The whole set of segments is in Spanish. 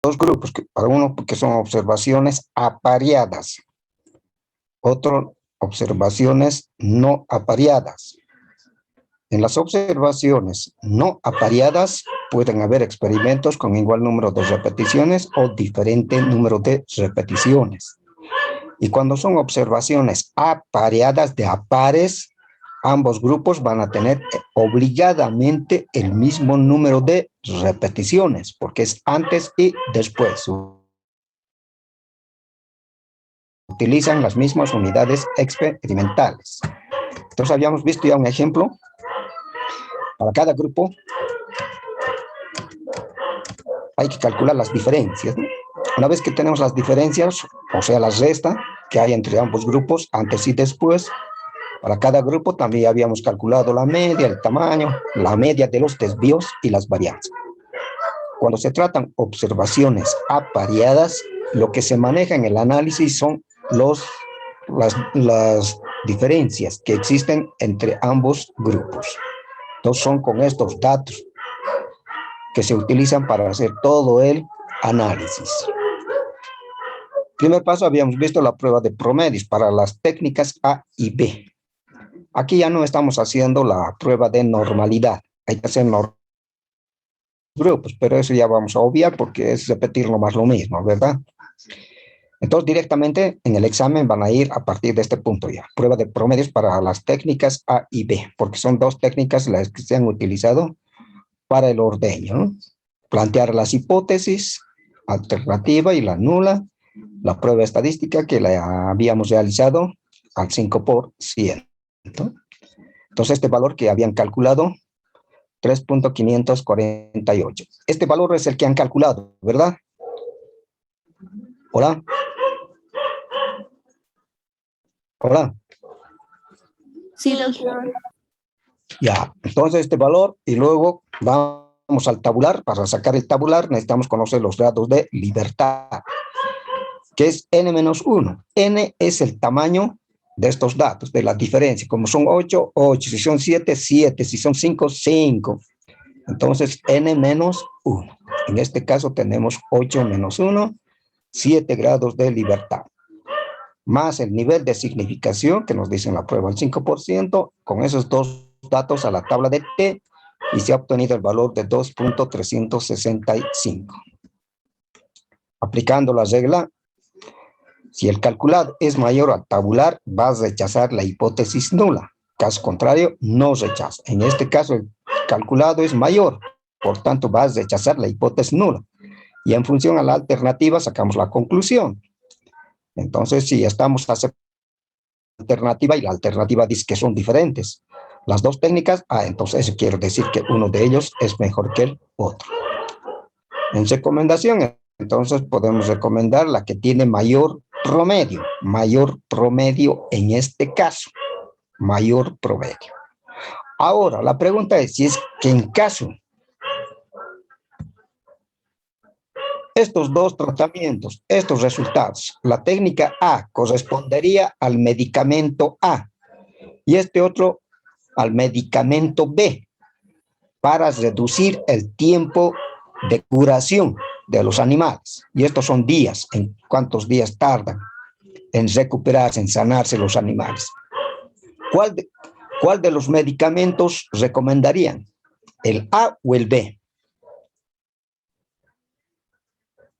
dos grupos, para uno que son observaciones apareadas, otro observaciones no apareadas. En las observaciones no apareadas pueden haber experimentos con igual número de repeticiones o diferente número de repeticiones. Y cuando son observaciones apareadas de a pares, ambos grupos van a tener obligadamente el mismo número de repeticiones, porque es antes y después. Utilizan las mismas unidades experimentales. Entonces habíamos visto ya un ejemplo. Para cada grupo hay que calcular las diferencias, ¿no? Una vez que tenemos las diferencias, o sea, la resta que hay entre ambos grupos, antes y después, para cada grupo también habíamos calculado la media, el tamaño, la media de los desvíos y las varianzas. Cuando se tratan observaciones apareadas, lo que se maneja en el análisis son las diferencias que existen entre ambos grupos. Entonces son con estos datos que se utilizan para hacer todo el análisis. Primer paso, habíamos visto la prueba de promedios para las técnicas A y B. Aquí ya no estamos haciendo la prueba de normalidad. Hay que hacer grupos, pero eso ya vamos a obviar porque es repetir nomás lo mismo, ¿verdad? Entonces, directamente en el examen van a ir a partir de este punto ya. Prueba de promedios para las técnicas A y B, porque son dos técnicas las que se han utilizado para el ordeño, ¿no? Plantear las hipótesis, alternativa y la nula, la prueba estadística que la habíamos realizado al 5%. Entonces, este valor que habían calculado, 3.548. Este valor es el que han calculado, ¿verdad? Hola. Hola. Sí, doctor. Ya, entonces este valor y luego vamos al tabular. Para sacar el tabular necesitamos conocer los grados de libertad, que es n-1. N es el tamaño de estos datos, de la diferencia. Como son 8, 8. Si son 7, 7. Si son 5, 5. Entonces, n-1. En este caso tenemos 8 menos 1, 7 grados de libertad. Más el nivel de significación que nos dice en la prueba el 5%, con esos dos datos a la tabla de T, y se ha obtenido el valor de 2.365. Aplicando la regla, si el calculado es mayor al tabular, vas a rechazar la hipótesis nula. Caso contrario, no rechaza. En este caso, el calculado es mayor, por tanto, vas a rechazar la hipótesis nula. Y en función a la alternativa, sacamos la conclusión. Entonces, si estamos aceptando la alternativa y la alternativa dice que son diferentes las dos técnicas, entonces eso quiere decir que uno de ellos es mejor que el otro. En recomendación, entonces podemos recomendar la que tiene mayor promedio en este caso, mayor promedio. Ahora, la pregunta es si es que en caso estos dos tratamientos, estos resultados, la técnica A correspondería al medicamento A y este otro al medicamento B para reducir el tiempo de curación de los animales. Y estos son días, en cuántos días tardan en recuperarse, en sanarse los animales. ¿Cuál de los medicamentos recomendarían? ¿El A o el B?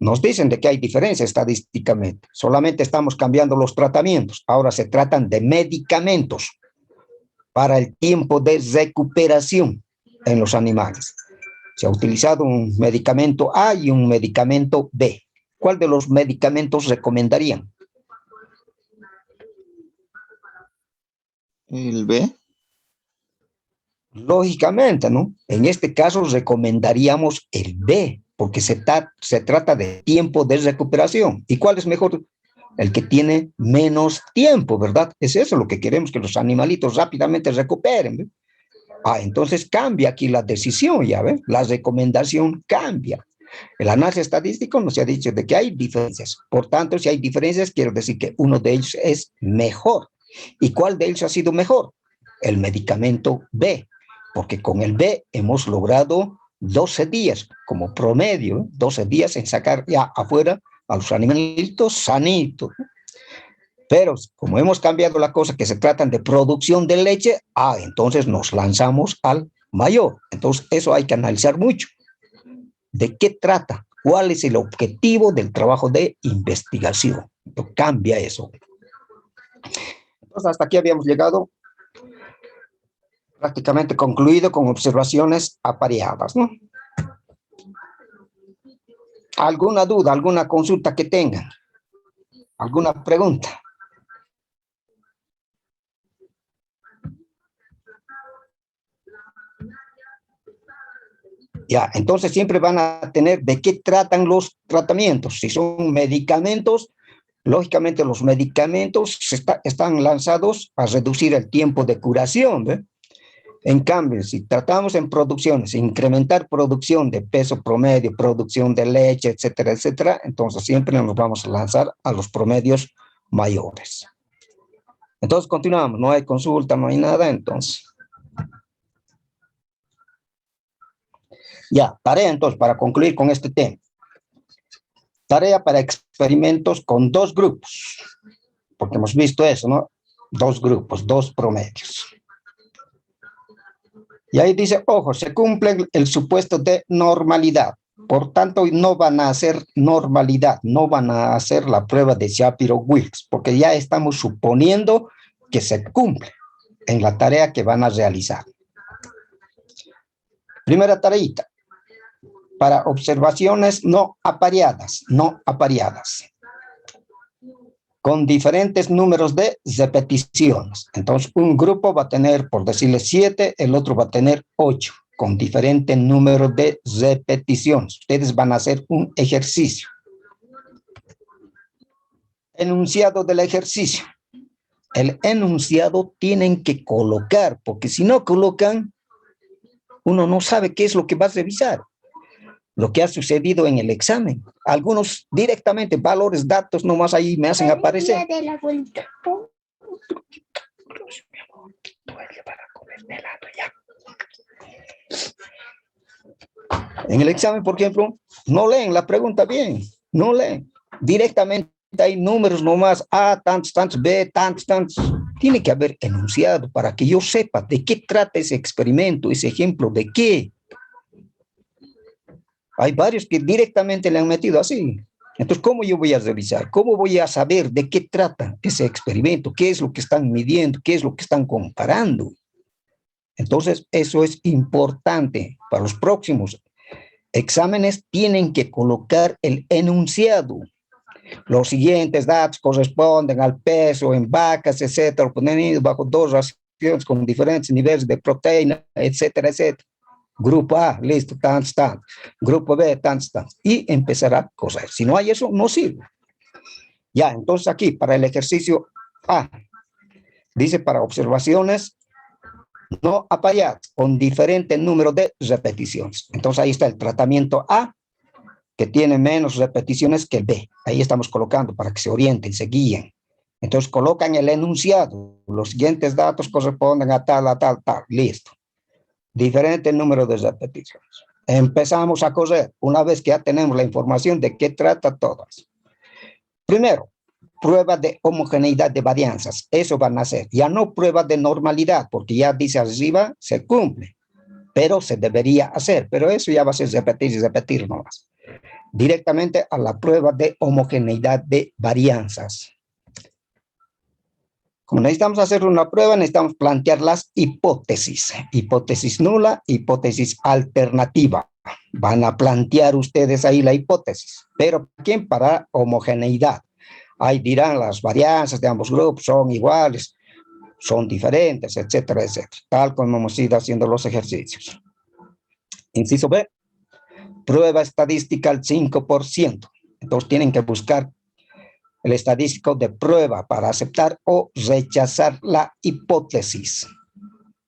Nos dicen de que hay diferencia estadísticamente. Solamente estamos cambiando los tratamientos. Ahora se tratan de medicamentos para el tiempo de recuperación en los animales. Se ha utilizado un medicamento A y un medicamento B. ¿Cuál de los medicamentos recomendarían? ¿El B? Lógicamente, ¿no? En este caso recomendaríamos el B, porque se trata de tiempo de recuperación. ¿Y cuál es mejor? El que tiene menos tiempo, ¿verdad? Es eso lo que queremos, que los animalitos rápidamente recuperen, ¿ve? Entonces cambia aquí la decisión, ¿ya ven? La recomendación cambia. El análisis estadístico nos ha dicho de que hay diferencias. Por tanto, si hay diferencias, quiero decir que uno de ellos es mejor. ¿Y cuál de ellos ha sido mejor? El medicamento B, porque con el B hemos logrado 12 días como promedio, 12 días en sacar ya afuera a los animalitos sanitos. Pero como hemos cambiado la cosa, que se tratan de producción de leche, entonces nos lanzamos al mayor. Entonces eso hay que analizar mucho. ¿De qué trata? ¿Cuál es el objetivo del trabajo de investigación? Entonces, cambia eso. Entonces hasta aquí habíamos llegado, prácticamente concluido con observaciones apareadas, ¿no? ¿Alguna duda, alguna consulta que tengan? ¿Alguna pregunta? Ya, entonces siempre van a tener de qué tratan los tratamientos. Si son medicamentos, lógicamente los medicamentos están lanzados a reducir el tiempo de curación, ¿ve? En cambio, si tratamos en producciones, incrementar producción de peso promedio, producción de leche, etcétera, etcétera, entonces siempre nos vamos a lanzar a los promedios mayores. Entonces continuamos, no hay consulta, no hay nada, entonces. Ya, tarea entonces para concluir con este tema. Tarea para experimentos con 2 grupos, porque hemos visto eso, ¿no? 2 grupos, 2 promedios. Y ahí dice, ojo, se cumple el supuesto de normalidad. Por tanto, no van a hacer normalidad, no van a hacer la prueba de Shapiro-Wilks, porque ya estamos suponiendo que se cumple en la tarea que van a realizar. Primera tareita, para observaciones no apareadas, con diferentes números de repeticiones. Entonces, un grupo va a tener, por decirle 7, el otro va a tener 8, con diferente número de repeticiones. Ustedes van a hacer un ejercicio. Enunciado del ejercicio. El enunciado tienen que colocar, porque si no colocan, uno no sabe qué es lo que va a revisar. Lo que ha sucedido en el examen. Algunos directamente, valores, datos, nomás ahí me hacen aparecer. En el examen, por ejemplo, no leen la pregunta bien, no leen. Directamente hay números nomás, A, tantos, tantos, B, tantos, tantos. Tiene que haber enunciado para que yo sepa de qué trata ese experimento, ese ejemplo, de qué. Hay varios que directamente le han metido así. Entonces, ¿cómo yo voy a revisar? ¿Cómo voy a saber de qué trata ese experimento? ¿Qué es lo que están midiendo? ¿Qué es lo que están comparando? Entonces, eso es importante para los próximos exámenes. Tienen que colocar el enunciado. Los siguientes datos corresponden al peso en vacas, etcétera, obtenido bajo 2 raciones con diferentes niveles de proteína, etcétera, etcétera. Grupo A, listo, tantos, tantos. Grupo B, tantos, tantos. Y empezará a correr. Si no hay eso, no sirve. Ya, entonces aquí, para el ejercicio A, dice para observaciones no apareadas, con diferente número de repeticiones. Entonces ahí está el tratamiento A, que tiene menos repeticiones que el B. Ahí estamos colocando para que se orienten, se guíen. Entonces colocan el enunciado. Los siguientes datos corresponden a tal, listo. Diferente número de repeticiones. Empezamos a correr una vez que ya tenemos la información de qué trata todas. Primero, prueba de homogeneidad de varianzas. Eso van a hacer. Ya no prueba de normalidad, porque ya dice arriba, se cumple. Pero se debería hacer. Pero eso ya va a ser repetir y repetir nomás. Directamente a la prueba de homogeneidad de varianzas. Como necesitamos hacer una prueba, necesitamos plantear las hipótesis. Hipótesis nula, hipótesis alternativa. Van a plantear ustedes ahí la hipótesis. ¿Pero quién? Para homogeneidad. Ahí dirán las varianzas de ambos grupos son iguales, son diferentes, etcétera, etcétera. Tal como hemos ido haciendo los ejercicios. Inciso B. Prueba estadística al 5%. Entonces tienen que buscar el estadístico de prueba para aceptar o rechazar la hipótesis.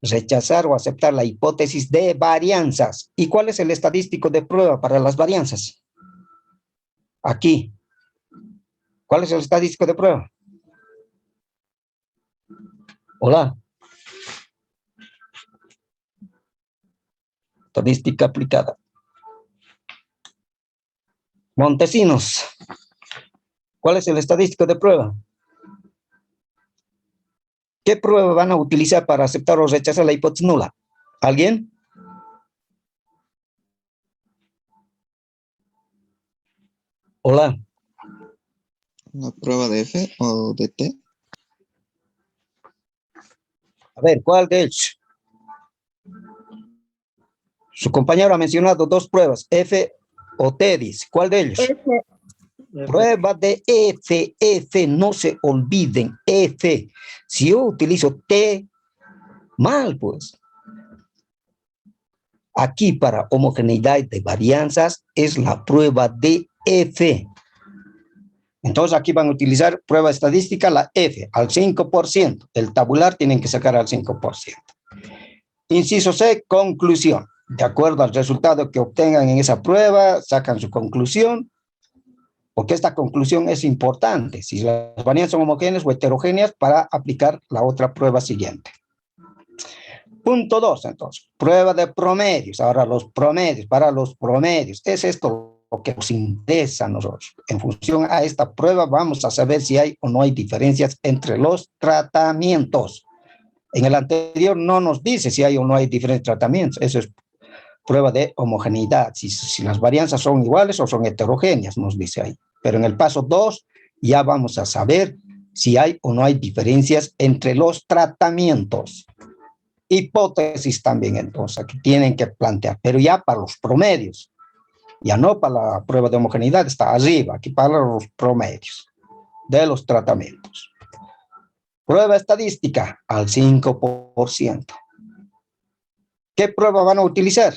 Rechazar o aceptar la hipótesis de varianzas. ¿Y cuál es el estadístico de prueba para las varianzas? Aquí. ¿Cuál es el estadístico de prueba? Hola. Estadística aplicada. Montesinos, ¿cuál es el estadístico de prueba? ¿Qué prueba van a utilizar para aceptar o rechazar la hipótesis nula? ¿Alguien? Hola. ¿Una prueba de F o de T? A ver, ¿cuál de ellos? Su compañero ha mencionado dos pruebas, F o T, dice. ¿Cuál de ellos? F. Prueba de F, F, no se olviden, F. Si yo utilizo T, mal, pues. Aquí para homogeneidad de varianzas es la prueba de F. Entonces aquí van a utilizar prueba estadística, la F, al 5%. El tabular tienen que sacar al 5%. Inciso C, conclusión. De acuerdo al resultado que obtengan en esa prueba, sacan su conclusión, porque esta conclusión es importante, si las varianzas son homogéneas o heterogéneas, para aplicar la otra prueba siguiente. Punto 2, entonces, prueba de promedios. Ahora los promedios, para los promedios, es esto lo que nos interesa a nosotros. En función a esta prueba vamos a saber si hay o no hay diferencias entre los tratamientos. En el anterior no nos dice si hay o no hay diferentes tratamientos, eso es prueba de homogeneidad, si las varianzas son iguales o son heterogéneas, nos dice ahí. Pero en el paso 2 ya vamos a saber si hay o no hay diferencias entre los tratamientos. Hipótesis también, entonces, que tienen que plantear, pero ya para los promedios, ya no para la prueba de homogeneidad, está arriba, aquí para los promedios de los tratamientos. Prueba estadística al 5%. ¿Qué prueba van a utilizar?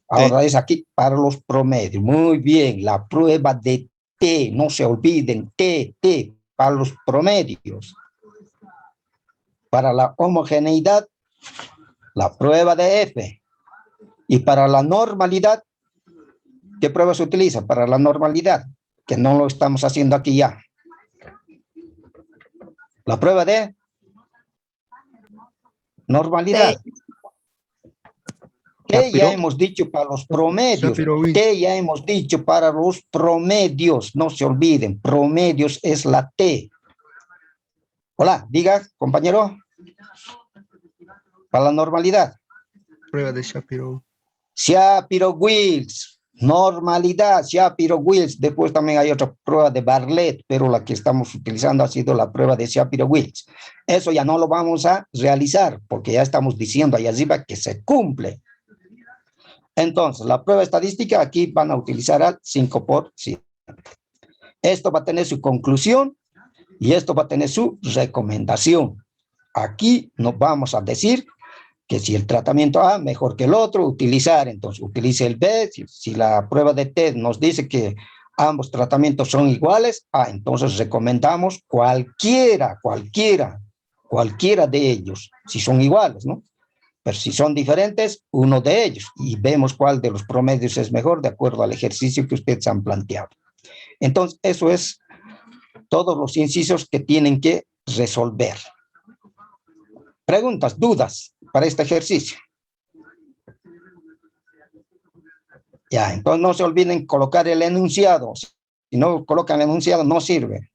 Ahora es aquí para los promedios. Muy bien, la prueba de T, no se olviden, T, para los promedios. Para la homogeneidad, la prueba de F. Y para la normalidad, ¿qué prueba se utiliza? Para la normalidad, que no lo estamos haciendo aquí ya. La prueba de normalidad. T ya hemos dicho para los promedios. T ya hemos dicho para los promedios. No se olviden, promedios es la T. Hola, diga, compañero. Para la normalidad. Prueba de Shapiro. Shapiro-Wills. Normalidad, Shapiro-Wills. Después también hay otra prueba de Bartlett, pero la que estamos utilizando ha sido la prueba de Shapiro-Wills. Eso ya no lo vamos a realizar, porque ya estamos diciendo ahí arriba que se cumple. Entonces, la prueba estadística aquí van a utilizar al 5%. Esto va a tener su conclusión y esto va a tener su recomendación. Aquí nos vamos a decir que si el tratamiento A mejor que el otro, utilizar, entonces utilice el B. Si la prueba de T nos dice que ambos tratamientos son iguales, entonces recomendamos cualquiera de ellos, si son iguales, ¿no? Pero si son diferentes, uno de ellos, y vemos cuál de los promedios es mejor de acuerdo al ejercicio que ustedes han planteado. Entonces, eso es todos los incisos que tienen que resolver. Preguntas, dudas para este ejercicio. Ya, entonces no se olviden colocar el enunciado. Si no colocan el enunciado, no sirve.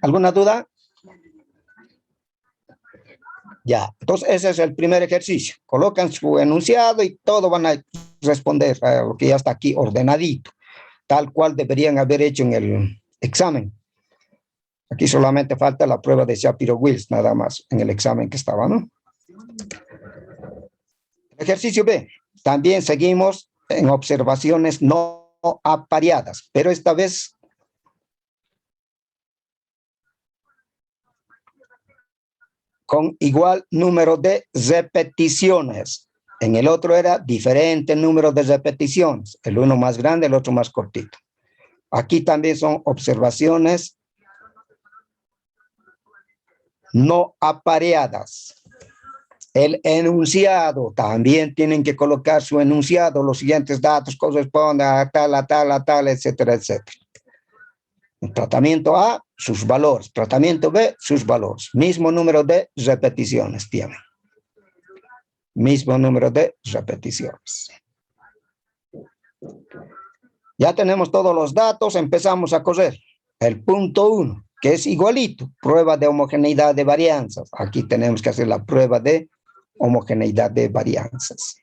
¿Alguna duda? Ya, entonces ese es el primer ejercicio. Colocan su enunciado y todo van a responder a lo que ya está aquí ordenadito, tal cual deberían haber hecho en el examen. Aquí solamente falta la prueba de Shapiro-Wills, nada más, en el examen que estaba, ¿no? Ejercicio B. También seguimos en observaciones no apareadas, pero esta vez con igual número de repeticiones. En el otro era diferente número de repeticiones, el uno más grande, el otro más cortito. Aquí también son observaciones no apareadas. El enunciado, también tienen que colocar su enunciado, los siguientes datos corresponden a tal, etcétera, etcétera. El tratamiento A, sus valores. Tratamiento B, sus valores. Mismo número de repeticiones tienen. mismo número de repeticiones. Ya tenemos todos los datos, empezamos a coser. El punto 1, que es igualito, prueba de homogeneidad de varianzas. Aquí tenemos que hacer la prueba de homogeneidad de varianzas.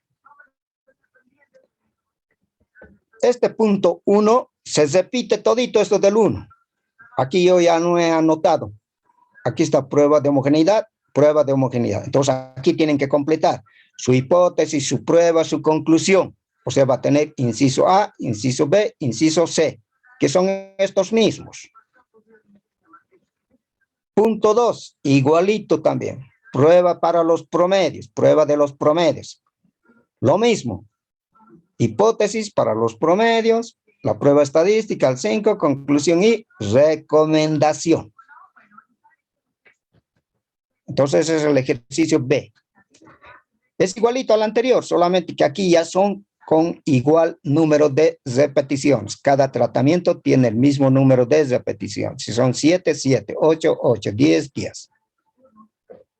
Este punto 1 se repite todito esto del 1. Aquí yo ya no he anotado. Aquí está prueba de homogeneidad, prueba de homogeneidad. Entonces aquí tienen que completar su hipótesis, su prueba, su conclusión. O sea, va a tener inciso A, inciso B, inciso C, que son estos mismos. Punto 2, igualito también. Prueba para los promedios, prueba de los promedios. Lo mismo. Hipótesis para los promedios, la prueba estadística, el 5, conclusión y recomendación. Entonces ese es el ejercicio B. Es igualito al anterior, solamente que aquí ya son con igual número de repeticiones. Cada tratamiento tiene el mismo número de repeticiones. Si son 7, 7, 8, 8, 10, 10.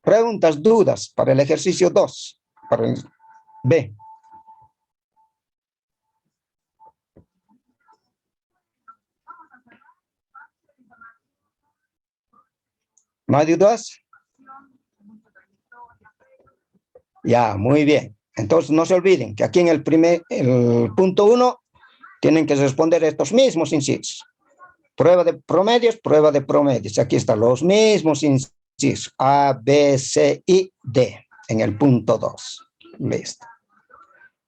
Preguntas, dudas para el ejercicio 2, para el B. ¿No hay dudas? Ya, muy bien. Entonces no se olviden que aquí en el punto 1 tienen que responder estos mismos incisos. Prueba de promedios, prueba de promedios. Aquí están los mismos incisos. A, B, C y D en el punto 2. Listo.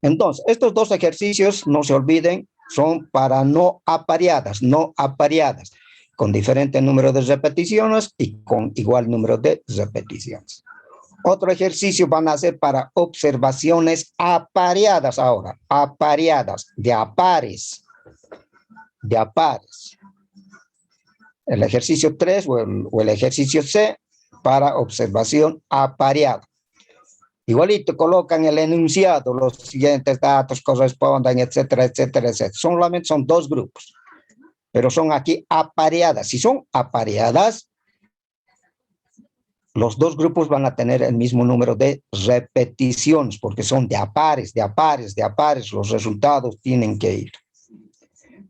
Entonces, estos dos ejercicios, no se olviden, son para no apareadas, con diferente número de repeticiones y con igual número de repeticiones. Otro ejercicio van a ser para observaciones apareadas ahora, apareadas, de a pares. El ejercicio 3 o el ejercicio C para observación apareada. Igualito colocan el enunciado, los siguientes datos corresponden, etcétera, etcétera, etcétera. Solamente son dos grupos, pero son aquí apareadas. Si son apareadas, los dos grupos van a tener el mismo número de repeticiones, porque son de a pares, los resultados tienen que ir.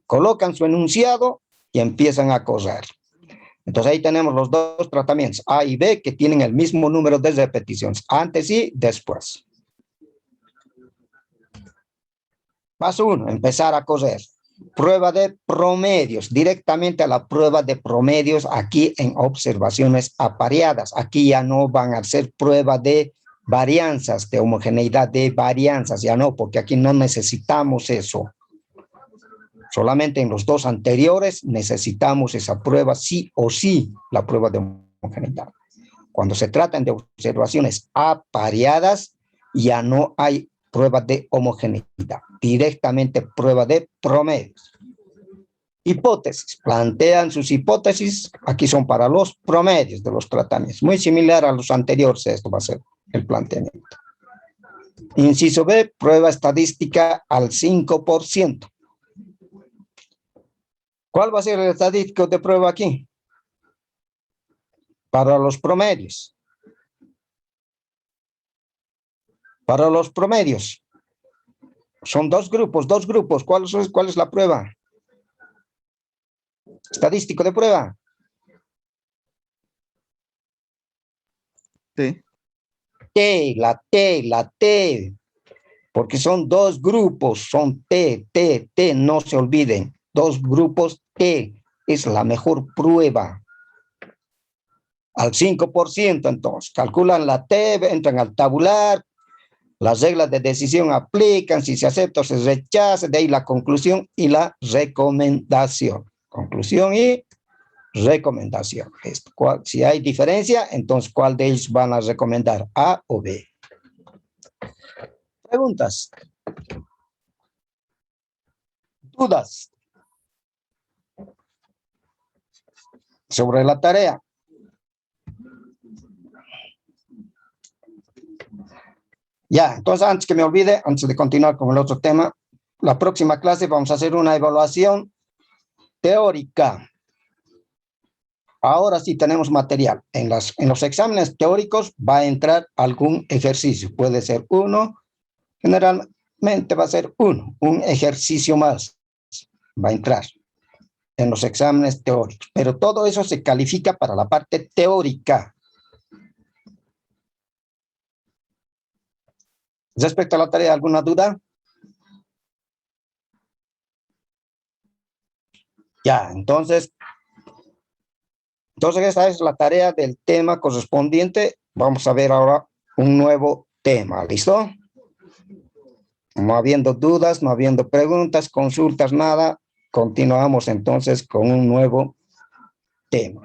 Colocan su enunciado y empiezan a coser. Entonces ahí tenemos los dos tratamientos, A y B, que tienen el mismo número de repeticiones, antes y después. Paso 1, empezar a coser. Prueba de promedios, directamente a la prueba de promedios aquí en observaciones apareadas. Aquí ya no van a ser prueba de varianzas, de homogeneidad de varianzas, ya no, porque aquí no necesitamos eso. Solamente en los dos anteriores necesitamos esa prueba sí o sí, la prueba de homogeneidad. Cuando se tratan de observaciones apareadas, ya no hay prueba de homogeneidad, directamente prueba de promedios. Hipótesis, plantean sus hipótesis, aquí son para los promedios de los tratamientos, muy similar a los anteriores, esto va a ser el planteamiento. Inciso B, prueba estadística al 5%. ¿Cuál va a ser el estadístico de prueba aquí? Para los promedios. Para los promedios. Son dos grupos. ¿Cuál es la prueba? Estadístico de prueba. Sí. La T. Porque son dos grupos, son T, no se olviden. Dos grupos T es la mejor prueba. Al 5%, entonces, calculan la T, entran al tabular, las reglas de decisión aplican, si se acepta o se rechaza, de ahí la conclusión y la recomendación. Conclusión y recomendación. Si hay diferencia, entonces, ¿cuál de ellos van a recomendar? ¿A o B? Preguntas. Dudas sobre la tarea. Ya, entonces antes que me olvide, antes de continuar con el otro tema, la próxima clase vamos a hacer una evaluación teórica. Ahora sí tenemos material. En los exámenes teóricos va a entrar algún ejercicio. Puede ser uno, generalmente va a ser uno, un ejercicio más va a entrar en los exámenes teóricos. Pero todo eso se califica para la parte teórica. Respecto a la tarea, ¿alguna duda? Ya, entonces esta es la tarea del tema correspondiente. Vamos a ver ahora un nuevo tema, ¿listo? No habiendo dudas, no habiendo preguntas, consultas, nada, continuamos entonces con un nuevo tema.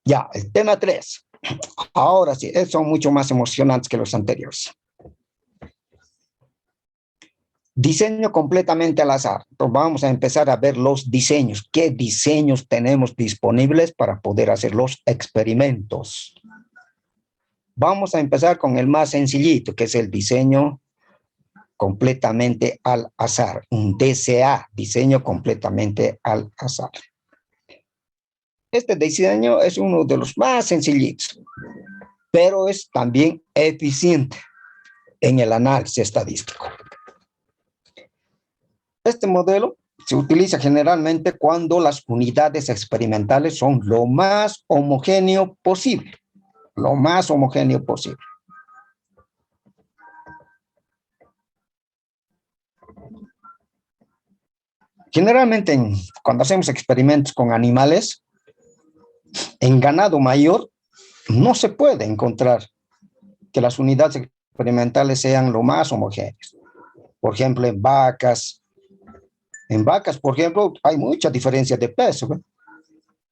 Ya, el tema 3. Ahora sí, son mucho más emocionantes que los anteriores. Diseño completamente al azar. Entonces vamos a empezar a ver los diseños. ¿Qué diseños tenemos disponibles para poder hacer los experimentos? Vamos a empezar con el más sencillito, que es el diseño completamente al azar. Un DCA, diseño completamente al azar. Este diseño es uno de los más sencillitos, pero es también eficiente en el análisis estadístico. Este modelo se utiliza generalmente cuando las unidades experimentales son lo más homogéneo posible. Lo más homogéneo posible. Generalmente, cuando hacemos experimentos con animales, en ganado mayor, no se puede encontrar que las unidades experimentales sean lo más homogéneas. Por ejemplo, en vacas, por ejemplo, hay mucha diferencia de peso, ¿no?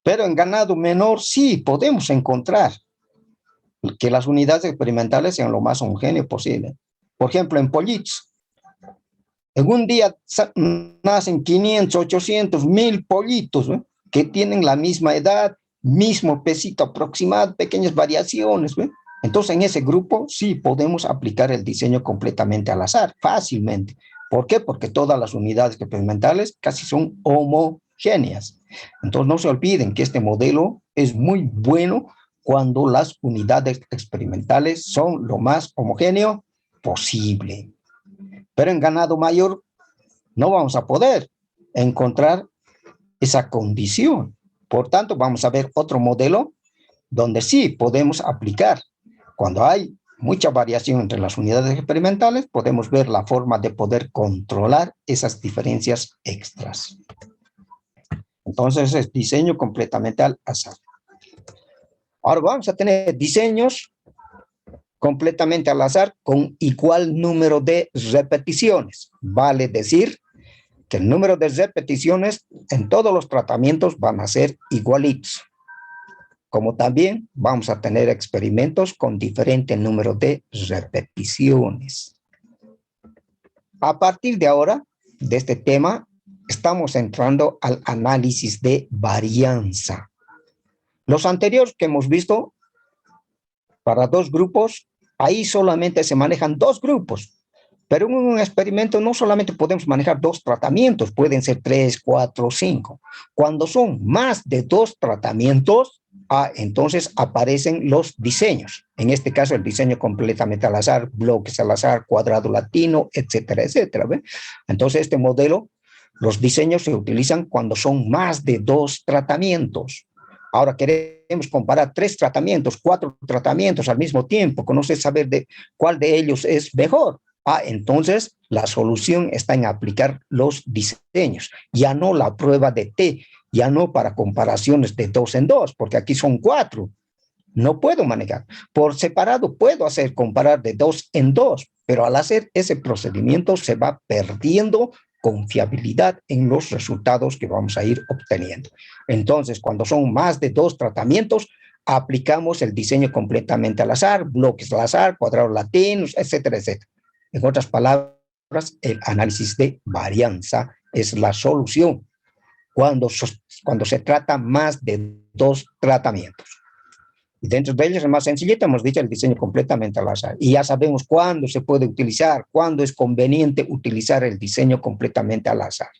Pero en ganado menor sí podemos encontrar que las unidades experimentales sean lo más homogéneo posible. Por ejemplo, en pollitos. En un día nacen 500, 800, 1000 pollitos, ¿no? Que tienen la misma edad, mismo pesito aproximado, pequeñas variaciones, ¿no? Entonces, en ese grupo sí podemos aplicar el diseño completamente al azar, fácilmente. ¿Por qué? Porque todas las unidades experimentales casi son homogéneas. Entonces, no se olviden que este modelo es muy bueno cuando las unidades experimentales son lo más homogéneo posible. Pero en ganado mayor no vamos a poder encontrar esa condición. Por tanto, vamos a ver otro modelo donde sí podemos aplicar. Cuando hay mucha variación entre las unidades experimentales, podemos ver la forma de poder controlar esas diferencias extras. Entonces, es diseño completamente al azar. Ahora vamos a tener diseños completamente al azar con igual número de repeticiones. Vale decir que el número de repeticiones en todos los tratamientos van a ser igualitos. Como también vamos a tener experimentos con diferente número de repeticiones. A partir de ahora, de este tema, estamos entrando al análisis de varianza. Los anteriores que hemos visto, para dos grupos, ahí solamente se manejan dos grupos. Pero en un experimento no solamente podemos manejar dos tratamientos, pueden ser 3, 4, 5. Cuando son más de dos tratamientos, entonces aparecen los diseños. En este caso, el diseño completamente al azar, bloques al azar, cuadrado latino, etcétera, etcétera. ¿Ve? Entonces, este modelo, los diseños se utilizan cuando son más de dos tratamientos. Ahora queremos comparar 3 tratamientos, 4 tratamientos al mismo tiempo, conocer saber de cuál de ellos es mejor. Entonces la solución está en aplicar los diseños, ya no la prueba de T, ya no para comparaciones de 2 en 2, porque aquí son 4. No puedo manejar. Por separado puedo hacer comparar de 2 en 2, pero al hacer ese procedimiento se va perdiendo confiabilidad en los resultados que vamos a ir obteniendo. Entonces, cuando son más de 2 tratamientos, aplicamos el diseño completamente al azar, bloques al azar, cuadrados latinos, etcétera, etcétera. En otras palabras, el análisis de varianza es la solución cuando se trata más de 2 tratamientos. Y dentro de ellos, el más sencillito, hemos dicho el diseño completamente al azar. Y ya sabemos cuándo se puede utilizar, cuándo es conveniente utilizar el diseño completamente al azar.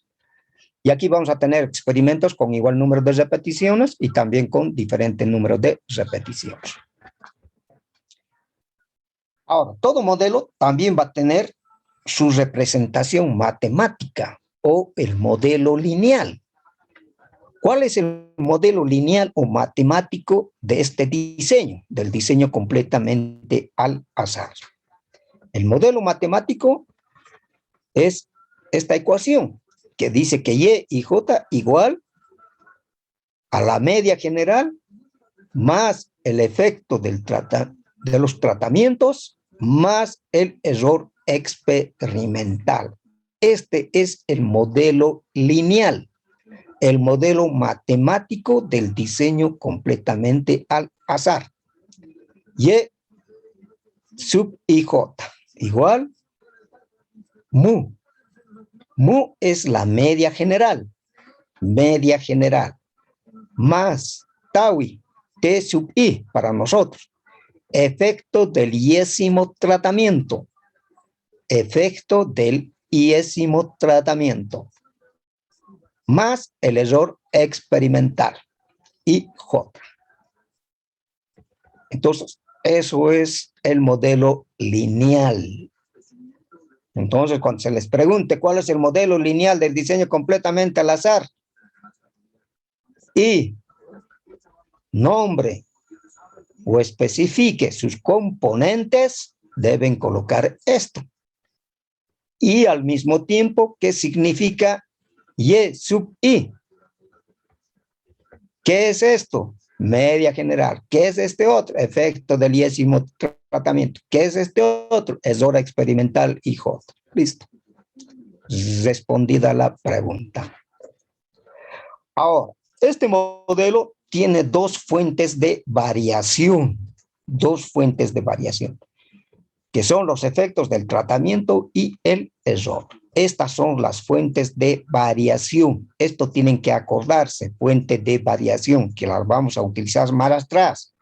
Y aquí vamos a tener experimentos con igual número de repeticiones y también con diferente número de repeticiones. Ahora, todo modelo también va a tener su representación matemática o el modelo lineal. ¿Cuál es el modelo lineal o matemático de este diseño, del diseño completamente al azar? El modelo matemático es esta ecuación que dice que Y y J igual a la media general más el efecto de los tratamientos más el error experimental. Este es el modelo lineal, el modelo matemático del diseño completamente al azar. Y sub IJ igual mu. Mu es la media general, más taui, T sub I para nosotros, efecto del iésimo tratamiento, más el error experimental, IJ. Entonces, eso es el modelo lineal. Entonces, cuando se les pregunte cuál es el modelo lineal del diseño completamente al azar, y nombre o especifique sus componentes, deben colocar esto. Y al mismo tiempo, ¿qué significa Y sub I? ¿Qué es esto? Media general. ¿Qué es este otro? Efecto del iésimo tratamiento. ¿Qué es este otro? Error experimental IJ. Listo. Respondida la pregunta. Ahora, este modelo tiene 2 fuentes de variación. 2 fuentes de variación, que son los efectos del tratamiento y el error. Estas son las fuentes de variación. Esto tienen que acordarse, fuente de variación, que las vamos a utilizar más atrás.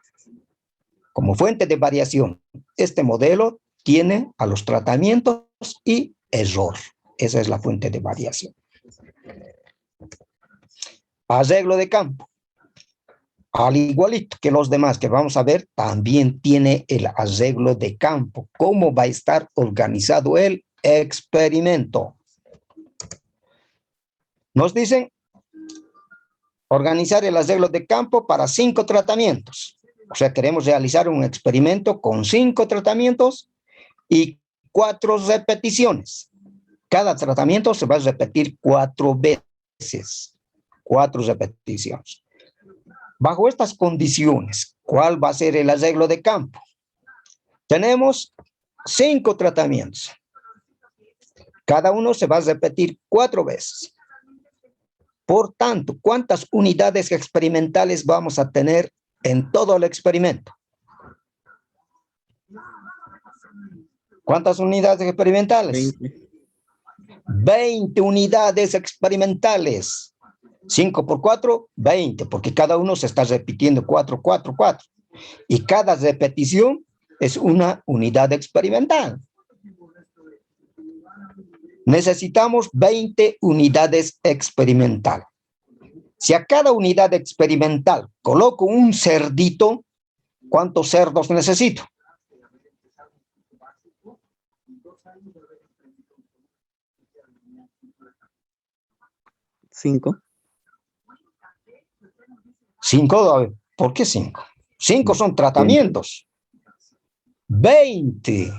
Como fuente de variación, este modelo tiene a los tratamientos y error. Esa es la fuente de variación. Arreglo de campo. Al igualito que los demás que vamos a ver, también tiene el arreglo de campo. ¿Cómo va a estar organizado el experimento? Nos dicen organizar el arreglo de campo para 5 tratamientos. O sea, queremos realizar un experimento con 5 tratamientos y 4 repeticiones. Cada tratamiento se va a repetir 4 veces. 4 repeticiones. Bajo estas condiciones, ¿cuál va a ser el arreglo de campo? Tenemos 5 tratamientos. Cada uno se va a repetir 4 veces. Por tanto, ¿cuántas unidades experimentales vamos a tener en todo el experimento? ¿Cuántas unidades experimentales? 20 unidades experimentales. 5 por 4, 20, porque cada uno se está repitiendo 4, 4, 4. Y cada repetición es una unidad experimental. Necesitamos 20 unidades experimentales. Si a cada unidad experimental coloco un cerdito, ¿cuántos cerdos necesito? ¿5? 5, ¿por qué 5? 5 son tratamientos. 20.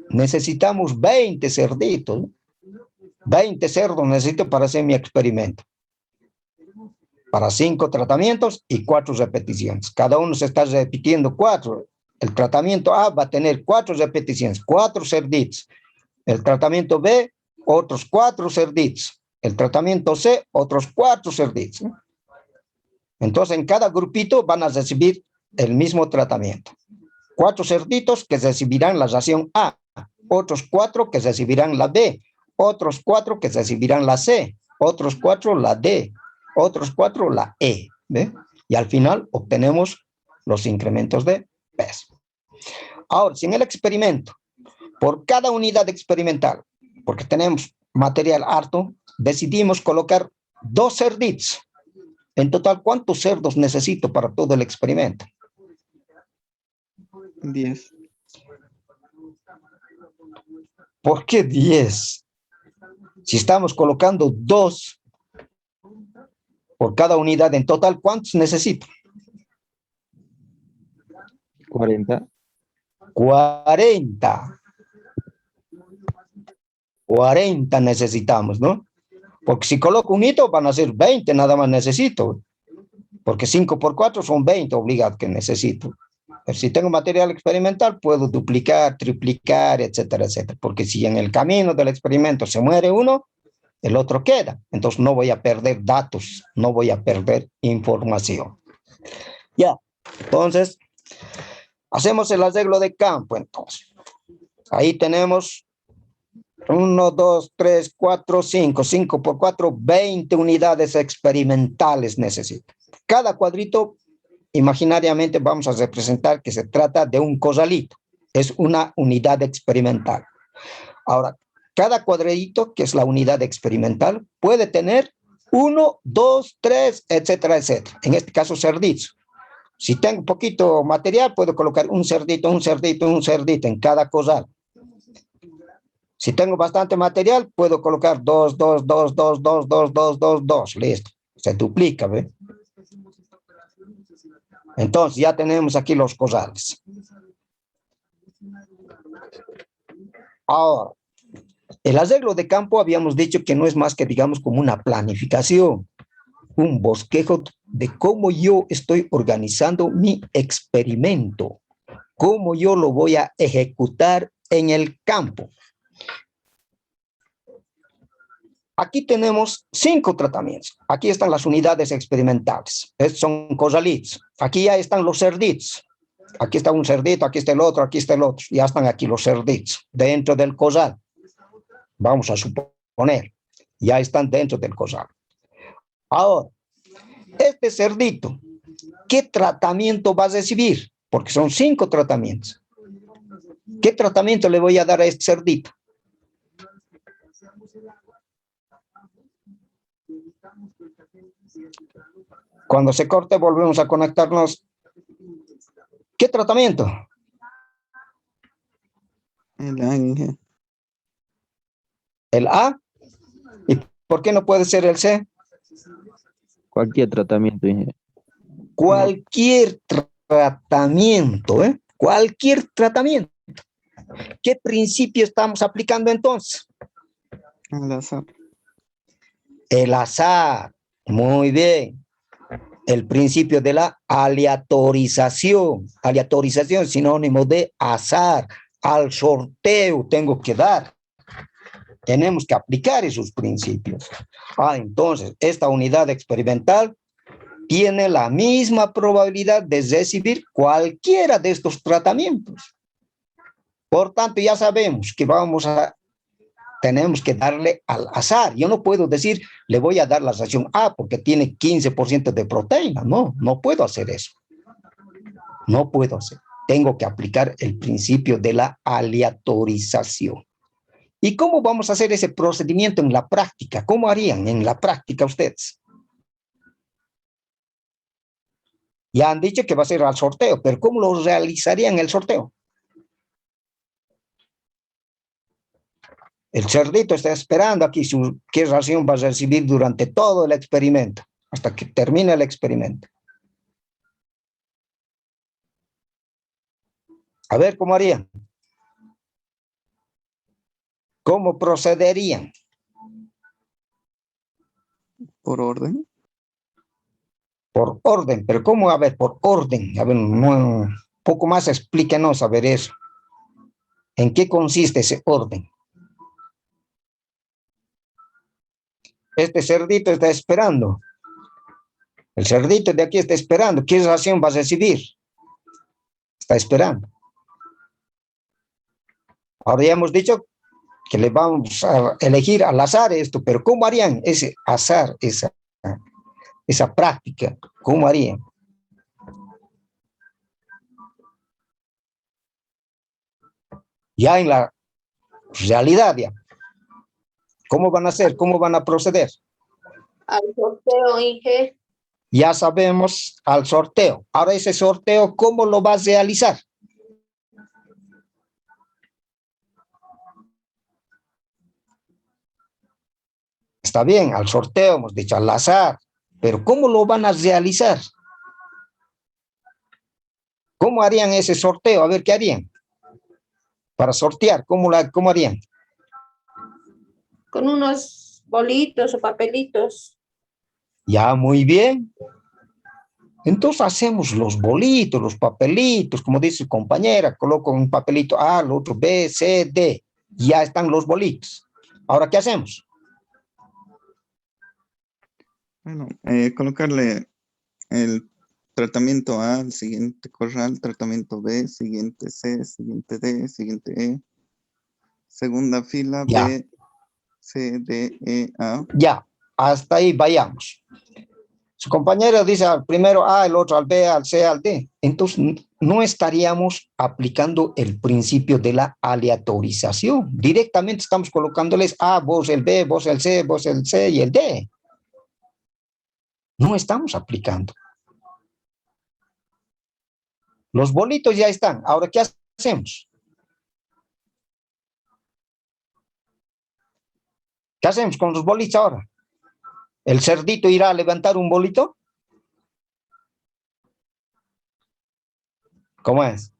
Necesitamos 20 cerditos. 20 cerdos necesito para hacer mi experimento. Para 5 tratamientos y 4 repeticiones. Cada uno se está repitiendo 4. El tratamiento A va a tener 4 repeticiones, 4 cerditos. El tratamiento B, otros 4 cerditos. El tratamiento C, otros 4 cerditos. Entonces, en cada grupito van a recibir el mismo tratamiento. 4 cerditos que recibirán la ración A, otros 4 que recibirán la B, otros 4 que recibirán la C, otros 4 la D, otros 4 la E, ¿ve? Y al final obtenemos los incrementos de peso. Ahora, si en el experimento, por cada unidad experimental, porque tenemos material harto, decidimos colocar 2 cerditos. En total, ¿cuántos cerdos necesito para todo el experimento? 10. ¿Por qué 10? Si estamos colocando 2 por cada unidad, en total, ¿cuántos necesito? 40. 40. 40 necesitamos, ¿no? Porque si coloco un hito van a ser 20, nada más necesito. Porque 5 por 4 son 20 obligados que necesito. Pero si tengo material experimental, puedo duplicar, triplicar, etcétera, etcétera. Porque si en el camino del experimento se muere uno, el otro queda. Entonces no voy a perder datos, no voy a perder información. Ya, entonces, hacemos el arreglo de campo, entonces. Ahí tenemos 1, 2, 3, 4, 5. 5 por 4, 20 unidades experimentales necesito. Cada cuadrito, imaginariamente vamos a representar que se trata de un corralito. Es una unidad experimental. Ahora, cada cuadrito, que es la unidad experimental, puede tener 1, 2, 3, etcétera, etcétera. En este caso, cerditos. Si tengo poquito material, puedo colocar un cerdito, un cerdito, un cerdito en cada corral. Si tengo bastante material, puedo colocar 2, 2, 2, 2, 2, 2, 2, 2, 2. Listo. Se duplica, ¿ve? Entonces, ya tenemos aquí los corrales. Ahora, el arreglo de campo habíamos dicho que no es más que, digamos, como una planificación, un bosquejo de cómo yo estoy organizando mi experimento, cómo yo lo voy a ejecutar en el campo. Aquí tenemos 5 tratamientos. Aquí están las unidades experimentales. Estos son corralitos. Aquí ya están los cerditos. Aquí está un cerdito, aquí está el otro, aquí está el otro. Ya están aquí los cerditos dentro del corral. Vamos a suponer, ya están dentro del corral. Ahora, este cerdito, ¿qué tratamiento va a recibir? Porque son 5 tratamientos. ¿Qué tratamiento le voy a dar a este cerdito? Cuando se corte, volvemos a conectarnos. ¿Qué tratamiento? El ángel. El A. ¿Y por qué no puede ser el C? Cualquier tratamiento, ingeniero. Cualquier tratamiento, ¿eh? Cualquier tratamiento. ¿Qué principio estamos aplicando entonces? Al azar. El azar. Muy bien. El principio de la aleatorización. Aleatorización es sinónimo de azar. Al sorteo tengo que dar. Tenemos que aplicar esos principios. Entonces, esta unidad experimental tiene la misma probabilidad de recibir cualquiera de estos tratamientos. Por tanto, ya sabemos que tenemos que darle al azar. Yo no puedo decir, le voy a dar la ración A porque tiene 15% de proteína. No, no puedo hacer eso. No puedo hacer. Tengo que aplicar el principio de la aleatorización. ¿Y cómo vamos a hacer ese procedimiento en la práctica? ¿Cómo harían en la práctica ustedes? Ya han dicho que va a ser al sorteo, pero ¿cómo lo realizarían el sorteo? El cerdito está esperando aquí qué ración va a recibir durante todo el experimento, hasta que termine el experimento. A ver, ¿cómo harían? ¿Cómo procederían? Por orden. Por orden, pero ¿cómo? A ver, por orden. A ver, un poco más explíquenos a ver eso. ¿En qué consiste ese orden? Este cerdito está esperando. El cerdito de aquí está esperando. ¿Qué ración va a recibir? Está esperando. Ahora ya hemos dicho que le vamos a elegir al azar esto, pero ¿cómo harían ese azar, esa esa práctica, ¿cómo harían? Ya en la realidad, ya. ¿Cómo van a hacer? ¿Cómo van a proceder? Al sorteo, Inge. Ya sabemos al sorteo. Ahora ese sorteo, ¿cómo lo vas a realizar? Está bien, al sorteo hemos dicho al azar, pero ¿cómo lo van a realizar? ¿Cómo harían ese sorteo? A ver, ¿qué harían? Para sortear, ¿cómo harían? Con unos bolitos o papelitos. Ya, muy bien. Entonces hacemos los bolitos, los papelitos, como dice su compañera, coloco un papelito A, el otro B, C, D. Ya están los bolitos. Ahora, ¿qué hacemos? Bueno, colocarle el tratamiento A, el siguiente corral, tratamiento B, siguiente C, siguiente D, siguiente E, segunda fila Ya, B, C, D, E, A. ya, hasta ahí vayamos. Su compañero dice al primero A, el otro al B, al C, al D. Entonces, no estaríamos aplicando el principio de la aleatorización. Directamente estamos colocándoles A, vos el B, vos el C, vos el C y el D. No estamos aplicando. Los bolitos ya están. Ahora, ¿qué hacemos? ¿Qué hacemos con los bolitos ahora? ¿El cerdito irá a levantar un bolito? ¿Cómo es?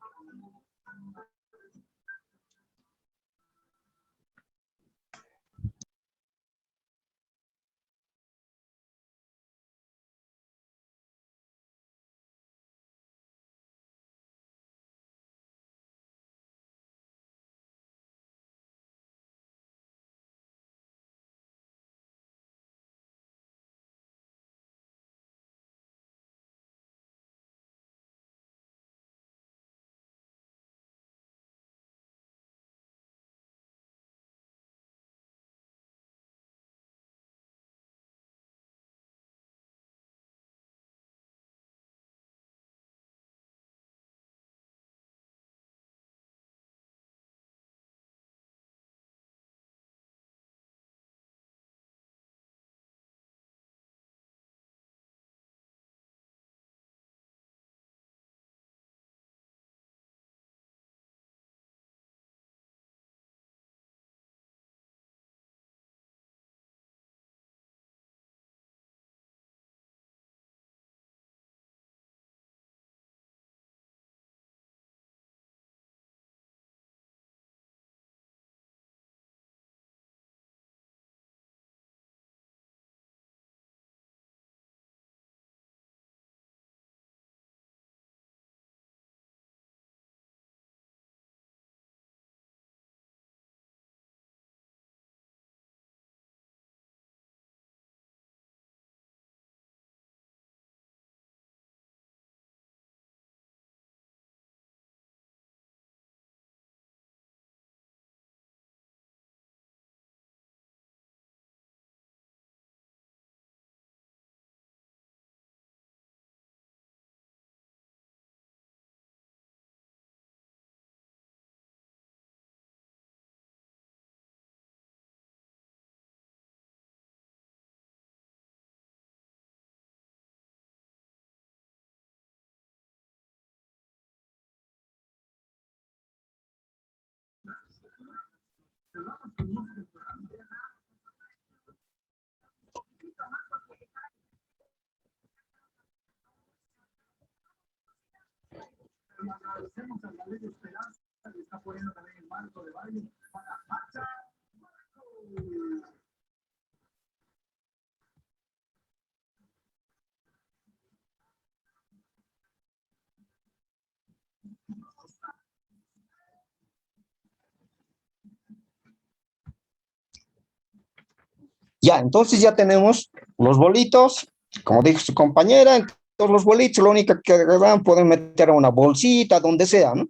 Ya, entonces ya tenemos los bolitos, como dijo su compañera, todos los bolitos, lo único que van, pueden meter a una bolsita, donde sea, ¿no?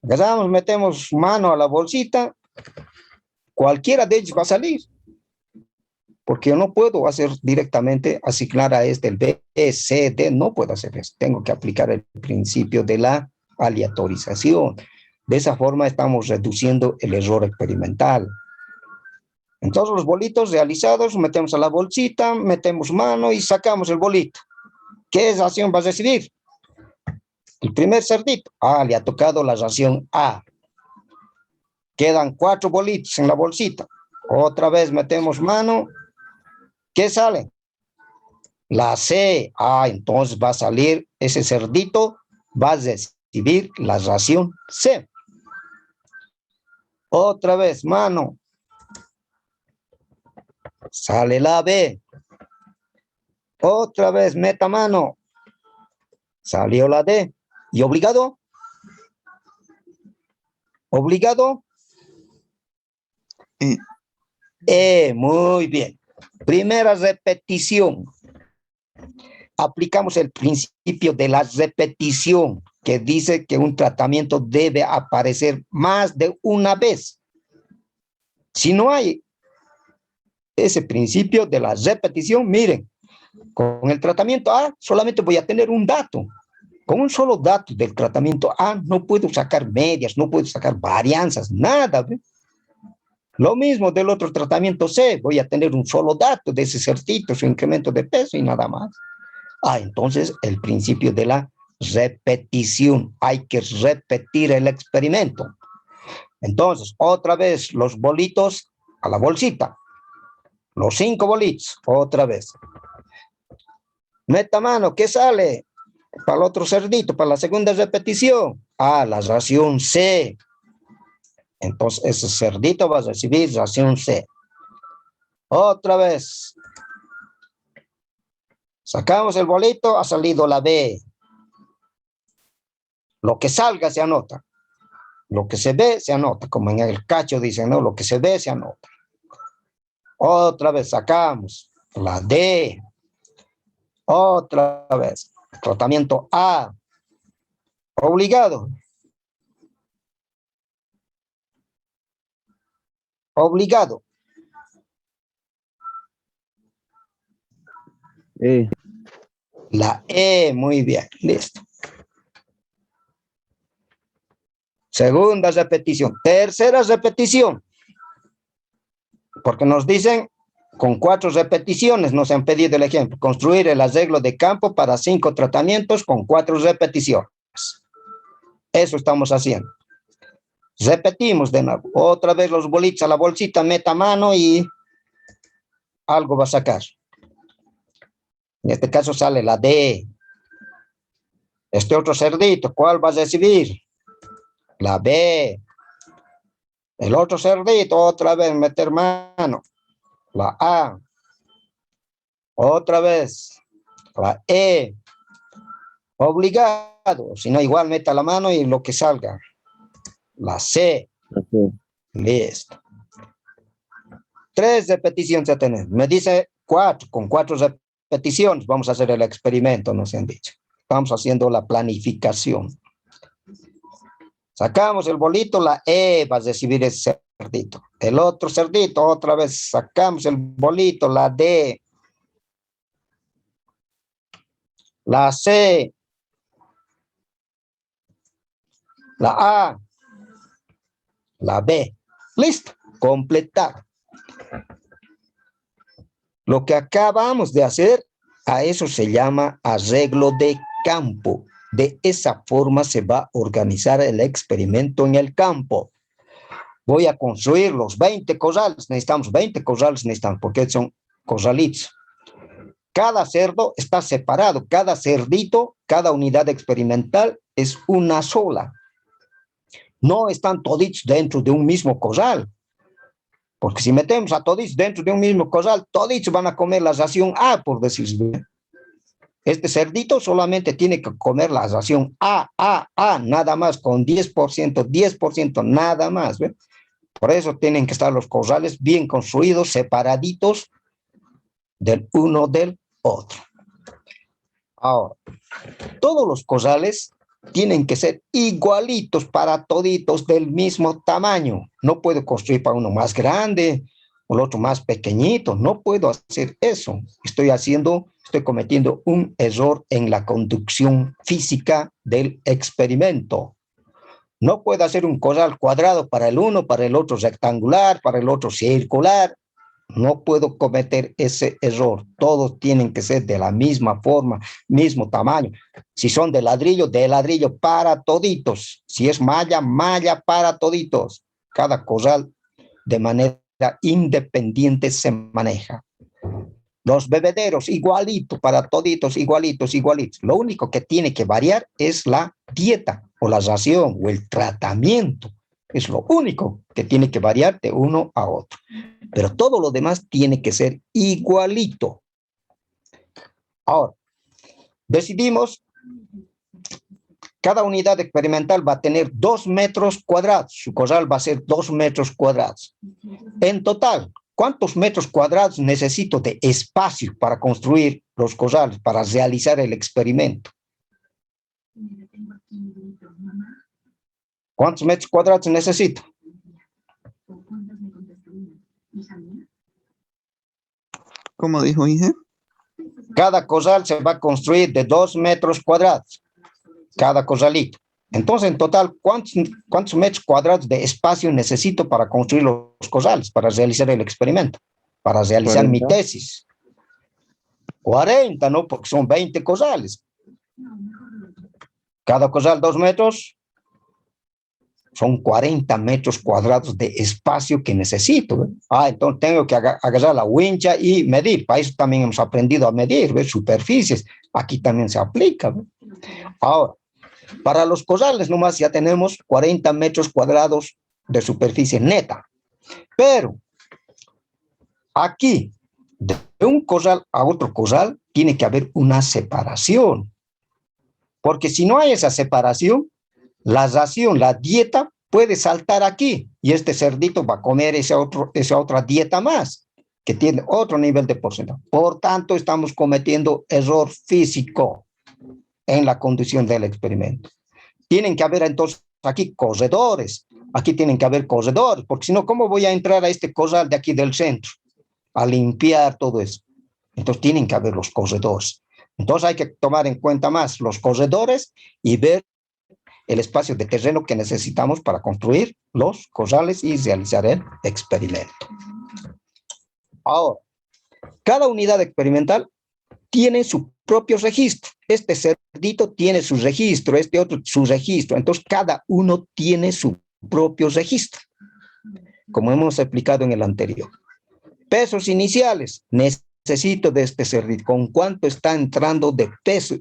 Agarramos, metemos mano a la bolsita, cualquiera de ellos va a salir. porque yo no puedo hacer directamente, asignar a este el B, C, D, no puedo hacer eso. Tengo que aplicar el principio de la aleatorización. De esa forma estamos reduciendo el error experimental. Entonces los bolitos realizados, metemos a la bolsita, metemos mano y sacamos el bolito. ¿Qué ración va a recibir? El primer cerdito. Ah, le ha tocado la ración A. Quedan 4 bolitos en la bolsita. Otra vez metemos mano. ¿Qué sale? La C. Ah, entonces va a salir ese cerdito, va a recibir la ración C. Otra vez, mano. Sale la B. Otra vez, meta mano. Salió la D. ¿Y obligado? ¿Obligado? Muy bien. Primera repetición. Aplicamos el principio de la repetición, que dice que un tratamiento debe aparecer más de una vez. Si no hay ese principio de la repetición, miren, con el tratamiento A solamente voy a tener un dato. Con un solo dato del tratamiento A no puedo sacar medias, no puedo sacar varianzas, nada. ¿Ve? Lo mismo del otro tratamiento C, voy a tener un solo dato de ese cerdito, su incremento de peso y nada más. Ah, entonces el principio de la repetición, hay que repetir el experimento. Entonces, otra vez los bolitos a la bolsita, los 5 bolitos, otra vez. Meta mano, ¿qué sale? Para el otro cerdito, para la segunda repetición. Ah, la ración C. Entonces, ese cerdito va a recibir ración C. Otra vez. Sacamos el bolito, ha salido la B. Lo que salga se anota. Lo que se ve se anota. Como en el cacho dicen, ¿no? Lo que se ve se anota. Otra vez sacamos la D. Otra vez. Tratamiento A. Obligado. Obligado. La E, muy bien, listo. Segunda repetición. Tercera repetición. Porque nos dicen, con 4 repeticiones, nos han pedido el ejemplo, construir el arreglo de campo para 5 tratamientos con 4 repeticiones. Eso estamos haciendo. Repetimos de nuevo. Otra vez los bolitos a la bolsita, meta mano y algo va a sacar. En este caso sale la D. Este otro cerdito, ¿cuál va a recibir? La B. El otro cerdito, otra vez meter mano. La A. Otra vez. La E. Obligado. Si no, igual meta la mano y lo que salga. La C. Listo. 3 repeticiones a tener. Me dice 4. Con 4 repeticiones vamos a hacer el experimento, nos han dicho. Estamos haciendo la planificación. Sacamos el bolito, la E va a recibir ese cerdito. El otro cerdito, otra vez sacamos el bolito, la D. La C. La A. La B. Listo, completar. Lo que acabamos de hacer, a eso se llama arreglo de campo. De esa forma se va a organizar el experimento en el campo. Voy a construir los 20 corrales. Necesitamos 20 corrales, porque son corralitos. Cada cerdo está separado. Cada cerdito, cada unidad experimental es una sola. No están toditos dentro de un mismo corral. Porque si metemos a toditos dentro de un mismo corral, toditos van a comer la ración A, por decirlo. Este cerdito solamente tiene que comer la ración A, nada más, con 10%, nada más. ¿Ve? Por eso tienen que estar los corrales bien construidos, separaditos del uno del otro. Ahora, todos los corrales tienen que ser igualitos para toditos del mismo tamaño. No puedo construir para uno más grande, o el otro más pequeñito. No puedo hacer eso. Estoy cometiendo un error en la conducción física del experimento. No puedo hacer un corral cuadrado para el uno, para el otro rectangular, para el otro circular. No puedo cometer ese error. Todos tienen que ser de la misma forma, mismo tamaño. Si son de ladrillo para toditos. Si es malla, malla para toditos. Cada corral de manera independiente se maneja. Los bebederos, igualito, para toditos, igualitos, igualitos. Lo único que tiene que variar es la dieta o la ración o el tratamiento. Es lo único que tiene que variar de uno a otro. Pero todo lo demás tiene que ser igualito. Ahora, decidimos, cada unidad experimental va a tener 2 metros cuadrados. Su corral va a ser 2 metros cuadrados. En total, ¿cuántos metros cuadrados necesito de espacio para construir los corrales, para realizar el experimento? ¿Cuántos metros cuadrados necesito? ¿Cómo dijo, Inge? Cada corral se va a construir de 2 metros cuadrados. Cada corralito. Entonces, en total, ¿cuántos metros cuadrados de espacio necesito para construir los corrales, para realizar el experimento, para realizar 40. mi tesis? 40, ¿no? Porque son 20 corrales. Cada corral 2 metros, son 40 metros cuadrados de espacio que necesito. Entonces tengo que agarrar la wincha y medir. Para eso también hemos aprendido a medir, ¿ves? Superficies. Aquí también se aplica, ¿ves? Ahora, para los corrales nomás ya tenemos 40 metros cuadrados de superficie neta. Pero aquí, de un corral a otro corral, tiene que haber una separación. Porque si no hay esa separación, la ración, la dieta puede saltar aquí y este cerdito va a comer esa otra dieta más, que tiene otro nivel de porcentaje. Por tanto, estamos cometiendo error físico en la conducción del experimento. Tienen que haber entonces aquí corredores. Aquí tienen que haber corredores, porque si no, ¿cómo voy a entrar a este corral de aquí del centro? A limpiar todo eso. Entonces tienen que haber los corredores. Entonces hay que tomar en cuenta más los corredores y ver el espacio de terreno que necesitamos para construir los corrales y realizar el experimento. Ahora, cada unidad experimental tiene su propio registro. Este cerdito tiene su registro, este otro su registro. Entonces, cada uno tiene su propio registro, como hemos explicado en el anterior. Pesos iniciales. Necesito de este cerdito. ¿Con cuánto está entrando de peso?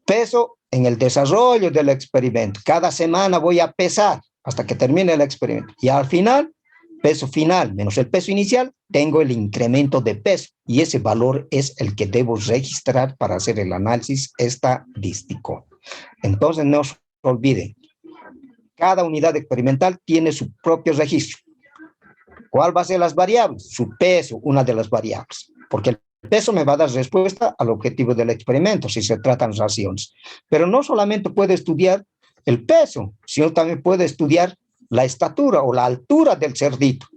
Peso en el desarrollo del experimento. Cada semana voy a pesar hasta que termine el experimento. Y al final, peso final menos el peso inicial, tengo el incremento de peso. Y ese valor es el que debo registrar para hacer el análisis estadístico. Entonces, no se olviden, cada unidad experimental tiene su propio registro. ¿Cuál va a ser las variables? Su peso, una de las variables. Porque el peso me va a dar respuesta al objetivo del experimento, si se tratan raciones. Pero no solamente puede estudiar el peso, sino también puede estudiar la estatura o la altura del cerdito.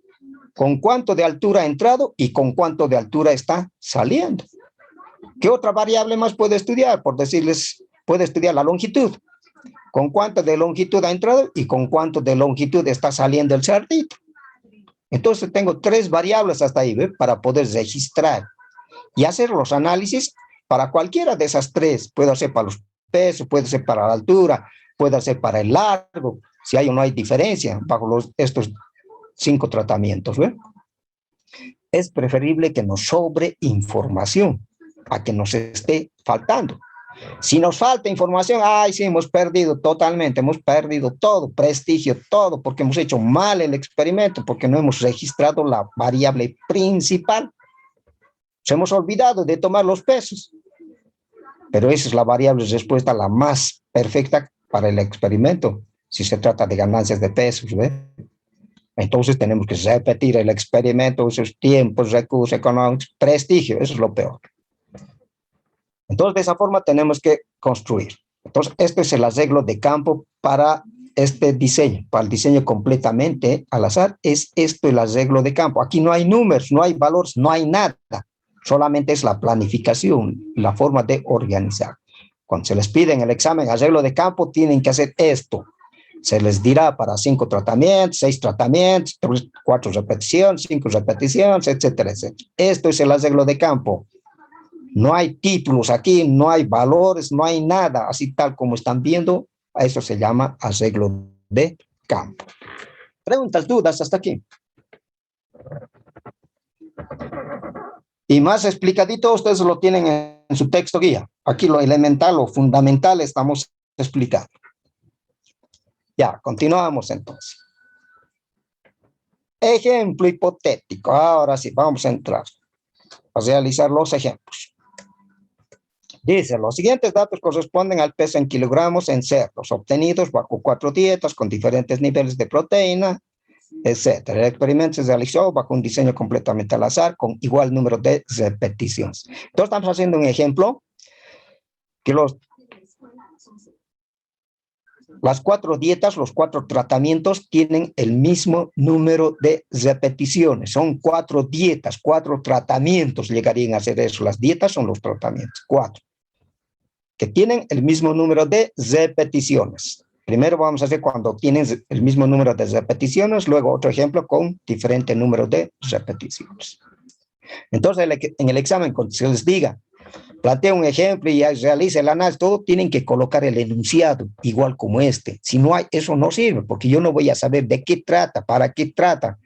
Con cuánto de altura ha entrado y con cuánto de altura está saliendo. ¿Qué otra variable más puede estudiar? Por decirles, puede estudiar la longitud. Con cuánto de longitud ha entrado y con cuánto de longitud está saliendo el cerdito. Entonces tengo 3 variables hasta ahí, ¿ve? Para poder registrar y hacer los análisis para cualquiera de esas 3. Puede ser para los pesos, puede ser para la altura, puede ser para el largo, si hay o no hay diferencia bajo estos 5 tratamientos, ¿ve? Es preferible que nos sobre información a que nos esté faltando. Si nos falta información, sí, hemos perdido totalmente, hemos perdido todo, prestigio, todo, porque hemos hecho mal el experimento, porque no hemos registrado la variable principal. Nos hemos olvidado de tomar los pesos. Pero esa es la variable de respuesta la más perfecta para el experimento, si se trata de ganancias de pesos, ¿ve? Entonces tenemos que repetir el experimento, esos tiempos, recursos económicos, prestigio, eso es lo peor. Entonces, de esa forma tenemos que construir. Entonces, este es el arreglo de campo para este diseño, para el diseño completamente al azar, es esto el arreglo de campo. Aquí no hay números, no hay valores, no hay nada. Solamente es la planificación, la forma de organizar. Cuando se les pide en el examen arreglo de campo, tienen que hacer esto. Se les dirá para 5 tratamientos, 6 tratamientos, 4 repeticiones, 5 repeticiones, etcétera, etcétera. Esto es el arreglo de campo. No hay títulos aquí, no hay valores, no hay nada. Así tal como están viendo, a eso se llama arreglo de campo. ¿Preguntas, dudas hasta aquí? Y más explicadito, ustedes lo tienen en su texto guía. Aquí lo elemental, lo fundamental estamos explicando. Ya, continuamos entonces. Ejemplo hipotético. Ahora sí, vamos a entrar a realizar los ejemplos. Dice, los siguientes datos corresponden al peso en kilogramos en cerdos, obtenidos bajo 4 dietas con diferentes niveles de proteína, etc. El experimento se realizó bajo un diseño completamente al azar con igual número de repeticiones. Entonces estamos haciendo un ejemplo que las 4 dietas, los 4 tratamientos tienen el mismo número de repeticiones. Son 4 dietas, 4 tratamientos llegarían a ser eso. Las dietas son los tratamientos, 4, que tienen el mismo número de repeticiones. Primero vamos a hacer cuando tienen el mismo número de repeticiones, luego otro ejemplo con diferente número de repeticiones. Entonces, en el examen, cuando se les diga, plantea un ejemplo y realice el análisis, todo tienen que colocar el enunciado, igual como este. Si no hay, eso no sirve, porque yo no voy a saber de qué trata, para qué trata,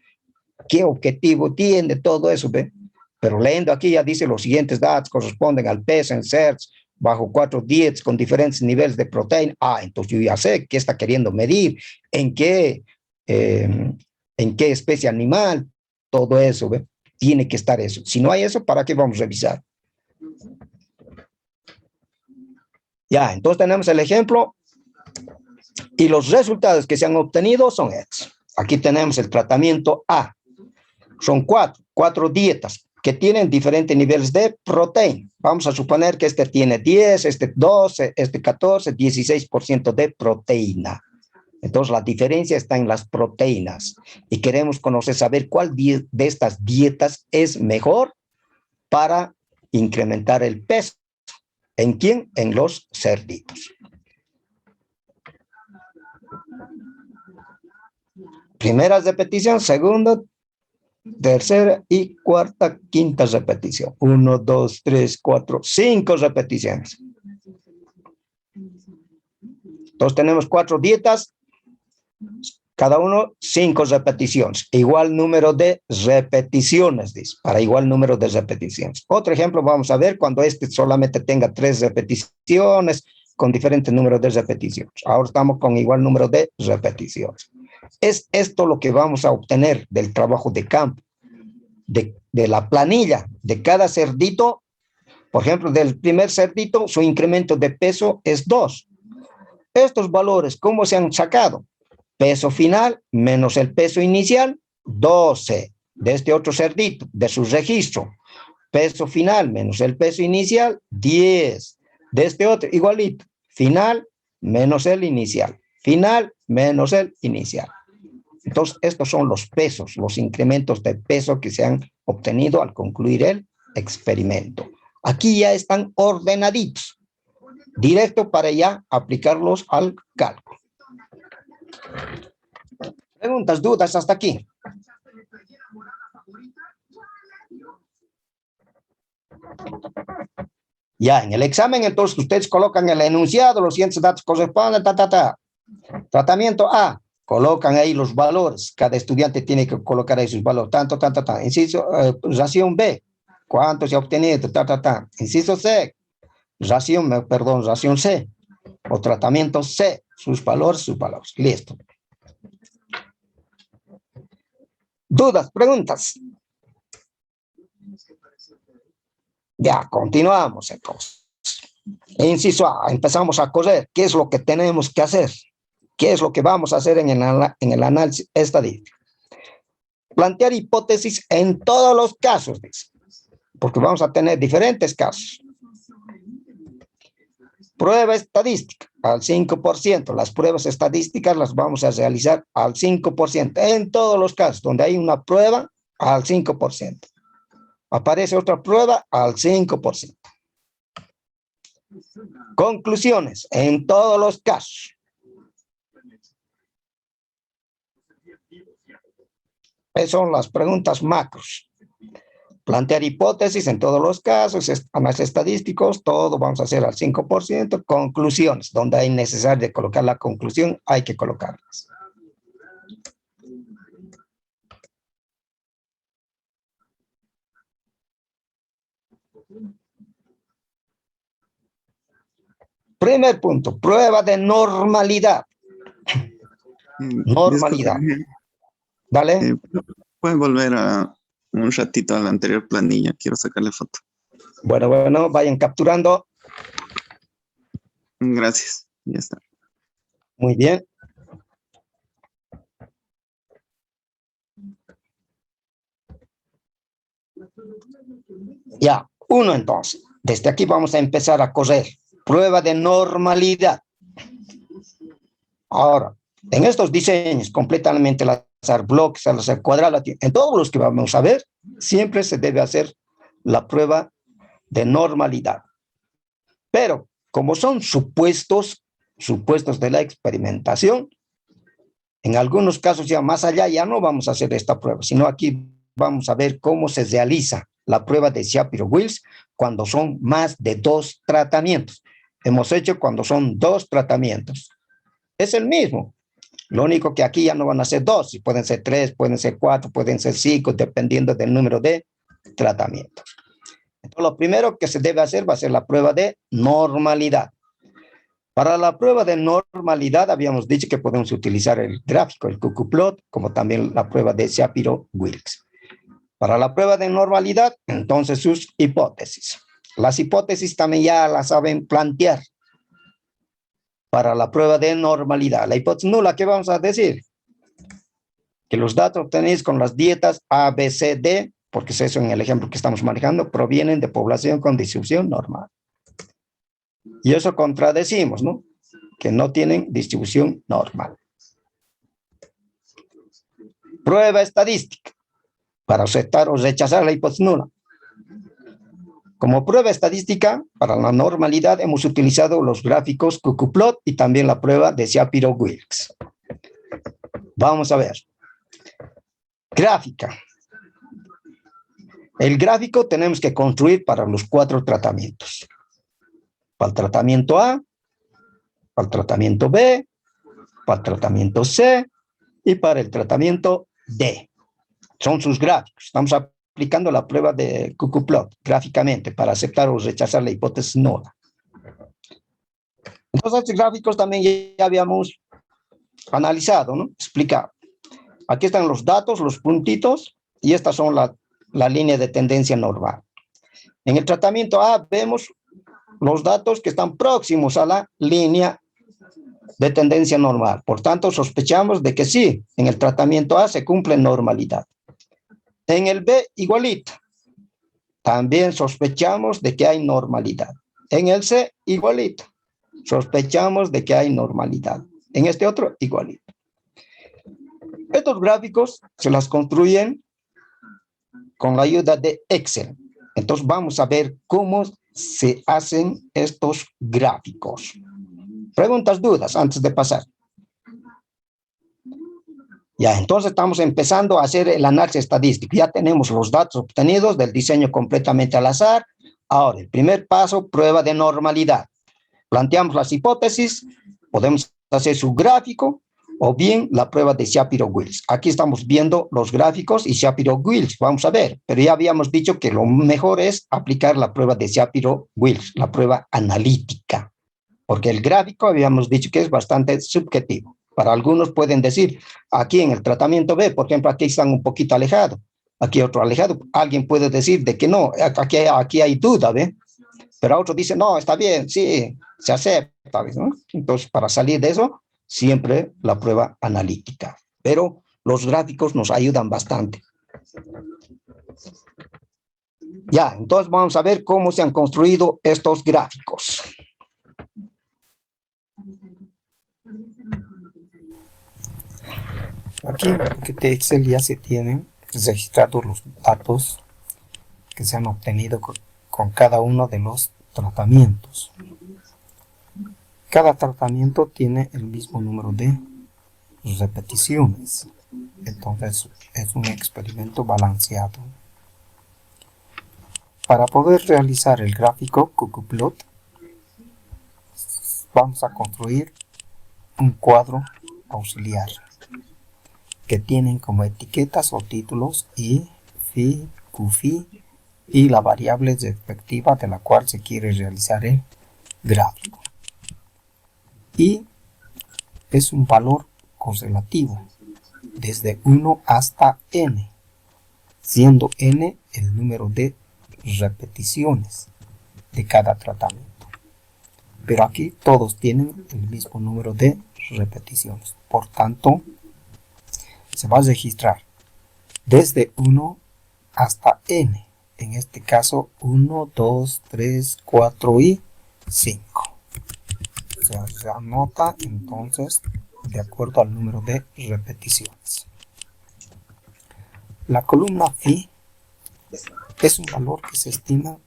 qué objetivo tiene, todo eso, ¿ve? Pero leyendo aquí ya dice los siguientes datos corresponden al peso en cerdos bajo 4 dietas con diferentes niveles de proteína. Entonces yo ya sé qué está queriendo medir, en qué especie animal, todo eso, ¿ve? Tiene que estar eso. Si no hay eso, ¿para qué vamos a revisar? Ya, entonces tenemos el ejemplo y los resultados que se han obtenido son estos. Aquí tenemos el tratamiento A. Son 4 dietas que tienen diferentes niveles de proteína. Vamos a suponer que este tiene 10, este 12, este 14, 16% de proteína. Entonces la diferencia está en las proteínas y queremos saber cuál de estas dietas es mejor para incrementar el peso. ¿En quién? En los cerditos. Primera repetición, segunda, tercera y cuarta, quinta repetición. 1, 2, 3, 4, 5 repeticiones. Entonces tenemos 4 dietas, cada uno 5 repeticiones. Igual número de repeticiones, dice, para igual número de repeticiones. Otro ejemplo vamos a ver cuando este solamente tenga 3 repeticiones con diferentes números de repeticiones. Ahora estamos con igual número de repeticiones. Es esto lo que vamos a obtener del trabajo de campo, de la planilla de cada cerdito. Por ejemplo, del primer cerdito, su incremento de peso es 2. Estos valores, ¿cómo se han sacado? Peso final menos el peso inicial, 12. De este otro cerdito, de su registro. Peso final menos el peso inicial, 10. De este otro, igualito. Final menos el inicial. Final menos el inicial. Entonces, estos son los pesos, los incrementos de peso que se han obtenido al concluir el experimento. Aquí ya están ordenaditos, directo para ya aplicarlos al cálculo. ¿Preguntas, dudas hasta aquí? Ya, en el examen, entonces, ustedes colocan el enunciado, los siguientes datos corresponden, Tratamiento A, colocan ahí los valores. Cada estudiante tiene que colocar ahí sus valores. Tanto. Inciso, ración B, ¿cuánto se ha obtenido? Inciso C, ración C, o tratamiento C, sus valores. Listo. ¿Dudas, preguntas? Ya, continuamos entonces. Inciso A, empezamos a correr. ¿Qué es lo que tenemos que hacer? ¿Qué es lo que vamos a hacer en el análisis estadístico? Plantear hipótesis en todos los casos, dice, porque vamos a tener diferentes casos. Prueba estadística al 5%. Las pruebas estadísticas las vamos a realizar al 5%. En todos los casos donde hay una prueba, al 5%. Aparece otra prueba, al 5%. Conclusiones, en todos los casos. Esas son las preguntas macros. Plantear hipótesis en todos los casos, análisis estadísticos, todo vamos a hacer al 5%. Conclusiones, donde hay necesidad de colocar la conclusión, hay que colocarlas. Primer punto, prueba de normalidad. Normalidad. Disculpe, ¿Vale? ¿pueden volver a un ratito a la anterior planilla? Quiero sacarle foto. Bueno, vayan capturando. Gracias, ya está. Muy bien. Ya, uno entonces. Desde aquí vamos a empezar a correr. Prueba de normalidad. Ahora, en estos diseños completamente al azar, bloques, al azar, cuadrado, en todos los que vamos a ver, siempre se debe hacer la prueba de normalidad. Pero, como son supuestos de la experimentación, en algunos casos ya más allá ya no vamos a hacer esta prueba, sino aquí vamos a ver cómo se realiza la prueba de Shapiro-Wills cuando son más de 2 tratamientos. Hemos hecho cuando son 2 tratamientos. Es el mismo. Lo único que aquí ya no van a ser 2, pueden ser 3, pueden ser 4, pueden ser 5, dependiendo del número de tratamientos. Entonces, lo primero que se debe hacer va a ser la prueba de normalidad. Para la prueba de normalidad habíamos dicho que podemos utilizar el gráfico, el cuckoo-plot, como también la prueba de Shapiro-Wills. Para la prueba de normalidad, entonces sus hipótesis. Las hipótesis también ya las saben plantear. Para la prueba de normalidad, la hipótesis nula, ¿qué vamos a decir? Que los datos obtenidos con las dietas A, B, C, D, porque es eso en el ejemplo que estamos manejando, provienen de población con distribución normal. Y eso contradecimos, ¿no? Que no tienen distribución normal. Prueba estadística. Para aceptar o rechazar la hipótesis nula. Como prueba estadística, para la normalidad hemos utilizado los gráficos cuckoo-plot y también la prueba de Shapiro-Wills. Vamos a ver. Gráfica. El gráfico tenemos que construir para los 4 tratamientos. Para el tratamiento A, para el tratamiento B, para el tratamiento C y para el tratamiento D. Son sus gráficos. Estamos aplicando la prueba de cuckoo-plot gráficamente para aceptar o rechazar la hipótesis nula. Entonces, estos gráficos también ya habíamos analizado, ¿no? Explicado. Aquí están los datos, los puntitos, y estas son la línea de tendencia normal. En el tratamiento A vemos los datos que están próximos a la línea de tendencia normal. Por tanto, sospechamos de que sí, en el tratamiento A se cumple normalidad. En el B, igualito. También sospechamos de que hay normalidad. En el C, igualito. Sospechamos de que hay normalidad. En este otro, igualito. Estos gráficos se las construyen con la ayuda de Excel. Entonces vamos a ver cómo se hacen estos gráficos. Preguntas, dudas antes de pasar. Ya, entonces estamos empezando a hacer el análisis estadístico. Ya tenemos los datos obtenidos del diseño completamente al azar. Ahora, el primer paso, prueba de normalidad. Planteamos las hipótesis, podemos hacer su gráfico o bien la prueba de Shapiro-Wills. Aquí estamos viendo los gráficos y Shapiro-Wills, vamos a ver, pero ya habíamos dicho que lo mejor es aplicar la prueba de Shapiro-Wills, la prueba analítica, porque el gráfico habíamos dicho que es bastante subjetivo. Para algunos pueden decir, aquí en el tratamiento B, por ejemplo, aquí están un poquito alejados, aquí otro alejado. Alguien puede decir de que no, aquí hay duda, ¿ve? Pero otro dice, no, está bien, sí, se acepta, ¿no? Entonces, para salir de eso, siempre la prueba analítica. Pero los gráficos nos ayudan bastante. Ya, entonces vamos a ver cómo se han construido estos gráficos. Aquí en el paquete Excel ya se tienen registrados los datos que se han obtenido con cada uno de los tratamientos. Cada tratamiento tiene el mismo número de repeticiones. Entonces es un experimento balanceado. Para poder realizar el gráfico ggplot, vamos a construir un cuadro auxiliar que tienen como etiquetas o títulos I, Phi, QFI y la variable respectiva de la cual se quiere realizar el gráfico. Y es un valor correlativo desde 1 hasta n, siendo n el número de repeticiones de cada tratamiento. Pero aquí todos tienen el mismo número de repeticiones. Por tanto, se va a registrar desde 1 hasta n. En este caso, 1, 2, 3, 4 y 5. Se anota entonces de acuerdo al número de repeticiones. La columna phi es un valor que se estima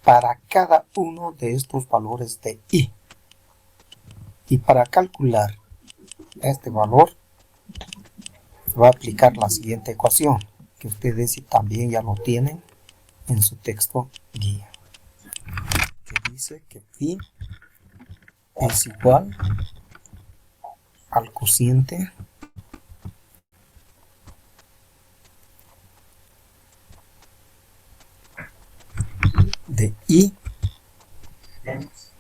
para cada uno de estos valores de i. Y para calcular este valor se va a aplicar la siguiente ecuación, que ustedes también ya lo tienen en su texto guía, que dice que phi es igual al cociente de i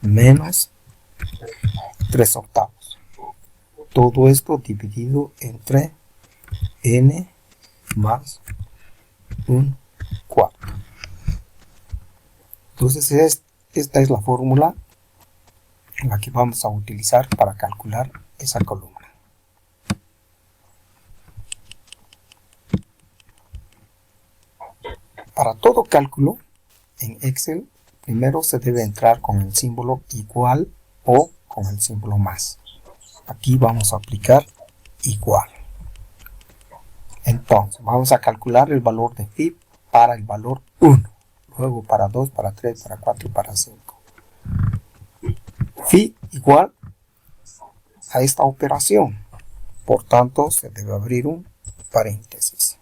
menos 3/8. Todo esto dividido entre n más 1/4. Entonces esta es la fórmula en la que vamos a utilizar para calcular esa columna. Para todo cálculo en Excel, primero se debe entrar con el símbolo igual o con el símbolo más. Aquí vamos a aplicar igual. Entonces vamos a calcular el valor de phi para el valor 1, luego para 2, para 3, para 4 y para 5. Phi igual a esta operación, por tanto se debe abrir un paréntesis.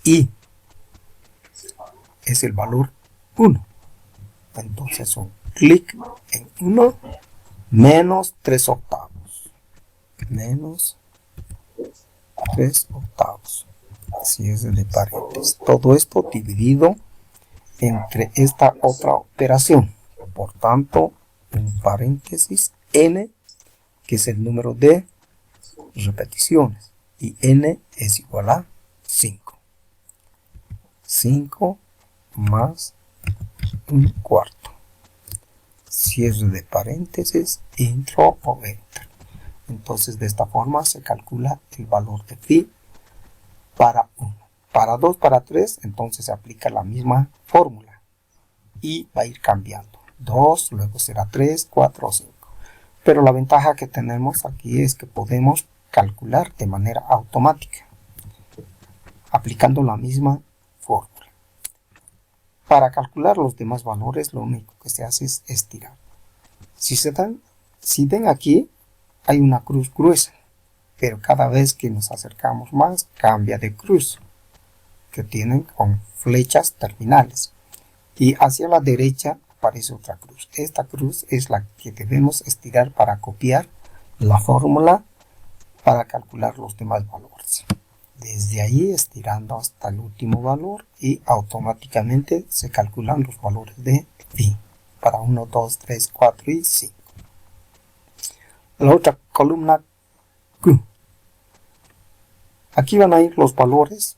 Y es el valor 1. Entonces un clic en 1 menos 3/8. Menos 3/8. Así es de paréntesis. Todo esto dividido entre esta otra operación. Por tanto, un paréntesis n, que es el número de repeticiones. Y n es igual a 5. 5 más 1/4. Cierre de paréntesis, intro o enter. Entonces de esta forma se calcula el valor de phi para 1. Para 2, para 3, entonces se aplica la misma fórmula y va a ir cambiando. 2, luego será 3, 4 o 5. Pero la ventaja que tenemos aquí es que podemos calcular de manera automática, aplicando la misma fórmula. Para calcular los demás valores, lo único que se hace es estirar. Si ven aquí, hay una cruz gruesa, pero cada vez que nos acercamos más, cambia de cruz, que tienen con flechas terminales. Y hacia la derecha aparece otra cruz. Esta cruz es la que debemos estirar para copiar la fórmula para calcular los demás valores. Desde ahí estirando hasta el último valor y automáticamente se calculan los valores de phi para 1, 2, 3, 4 y 5. La otra columna Q. Aquí van a ir los valores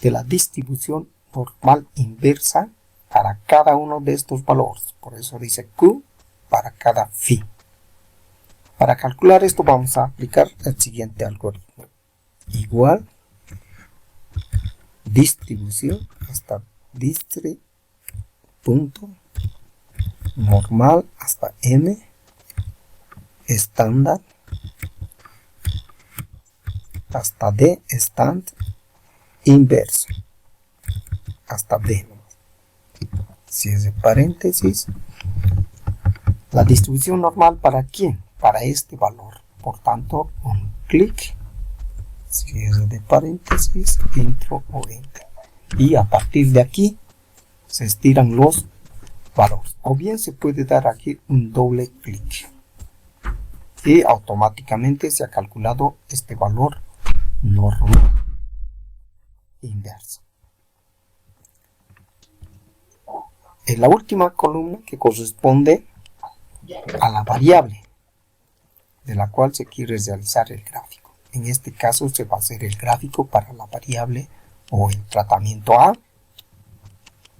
de la distribución normal inversa para cada uno de estos valores. Por eso dice Q para cada phi. Para calcular esto vamos a aplicar el siguiente algoritmo. Igual distribución hasta distri punto normal hasta m estándar hasta D, stand inverso, hasta D. Cierre paréntesis. La distribución normal, ¿para quién? Para este valor. Por tanto, un clic, cierre de paréntesis, intro o enter. Y a partir de aquí se estiran los valores. O bien se puede dar aquí un doble clic. Y automáticamente se ha calculado este valor normal inverso. En la última columna, que corresponde a la variable de la cual se quiere realizar el gráfico. En este caso se va a hacer el gráfico para la variable o el tratamiento A.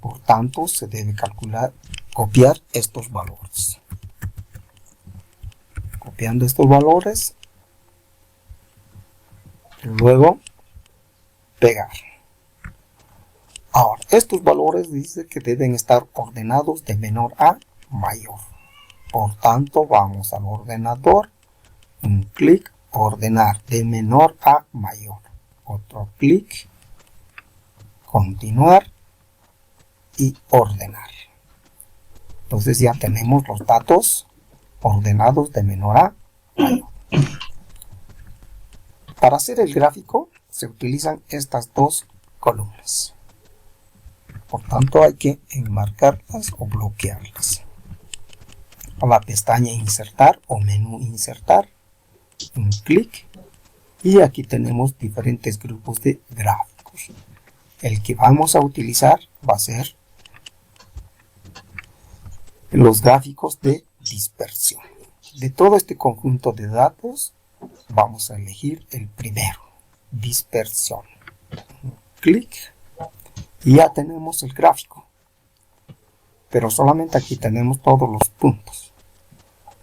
Por tanto, se debe copiar estos valores. Copiando estos valores, luego pegar. Ahora, estos valores dice que deben estar ordenados de menor a mayor. Por tanto, vamos al ordenador, un clic, ordenar de menor a mayor. Otro clic, continuar y ordenar. Entonces ya tenemos los datos ordenados de menor a mayor. Para hacer el gráfico se utilizan estas dos columnas. Por tanto hay que enmarcarlas o bloquearlas. A la pestaña insertar o menú insertar, un clic, y aquí tenemos diferentes grupos de gráficos. El que vamos a utilizar va a ser los gráficos de dispersión. De todo este conjunto de datos vamos a elegir el primero, dispersión. Un clic y ya tenemos el gráfico, pero solamente aquí tenemos todos los puntos.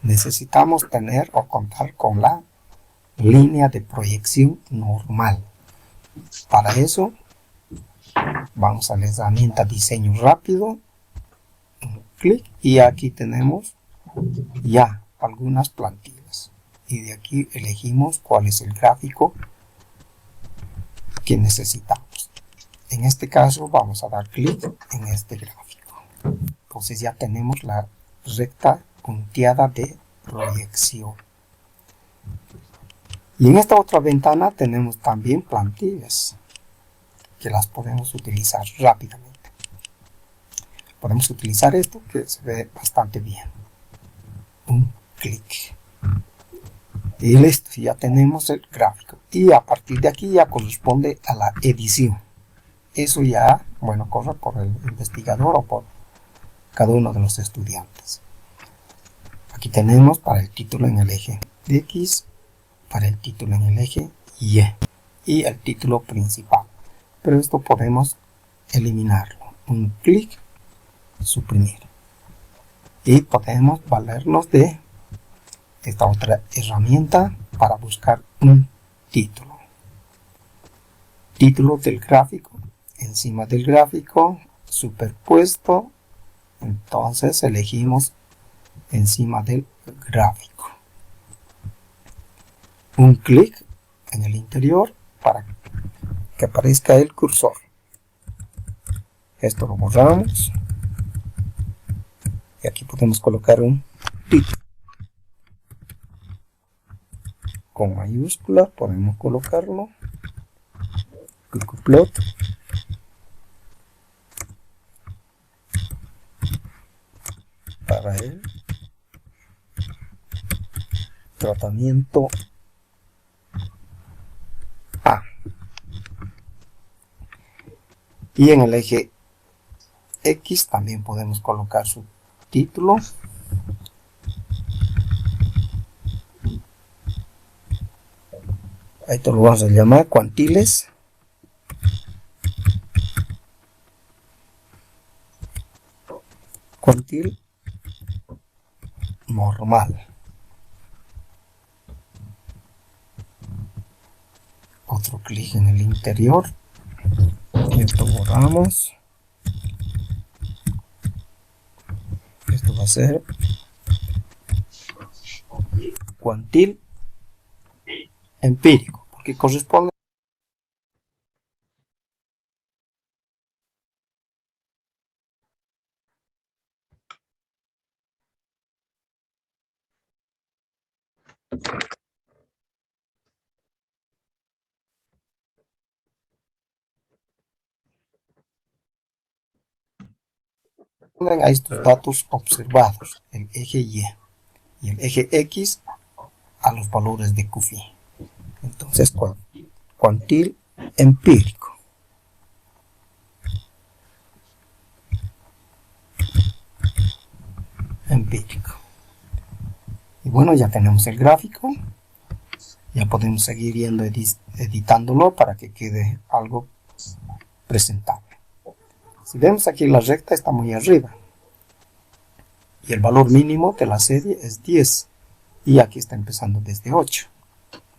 Necesitamos tener o contar con la línea de proyección normal. Para eso vamos a la herramienta diseño rápido, un clic, y aquí tenemos ya algunas plantillas, y de aquí elegimos cuál es el gráfico que necesitamos. En este caso vamos a dar clic en este gráfico. Entonces ya tenemos la recta punteada de proyección. Y en esta otra ventana tenemos también plantillas que las podemos utilizar rápidamente. Podemos utilizar esto que se ve bastante bien. Un clic. Y listo, ya tenemos el gráfico. Y a partir de aquí ya corresponde a la edición. Eso ya, bueno, corre por el investigador o por cada uno de los estudiantes. Aquí tenemos para el título en el eje X, para el título en el eje Y y el título principal. Pero esto podemos eliminarlo. Un clic, suprimir. Y podemos valernos de esta otra herramienta para buscar un título. Título del gráfico. Encima del gráfico, superpuesto. Entonces elegimos encima del gráfico. Un clic en el interior para que aparezca el cursor. Esto lo borramos. Y aquí podemos colocar un título. Con mayúscula podemos colocarlo. Plot. Para el tratamiento A. Y en el eje X también podemos colocar su título. Esto lo vamos a llamar cuantiles. Cuantil normal. Otro clic en el interior. Esto borramos. Esto va a ser cuantil empírico. que corresponde a estos datos observados, el eje Y y el eje X a los valores de QFI. Entonces, cuantil empírico. Y bueno, ya tenemos el gráfico. Ya podemos seguir yendo editándolo para que quede algo presentable. Si vemos aquí, la recta está muy arriba. Y el valor mínimo de la serie es 10. Y aquí está empezando desde 8.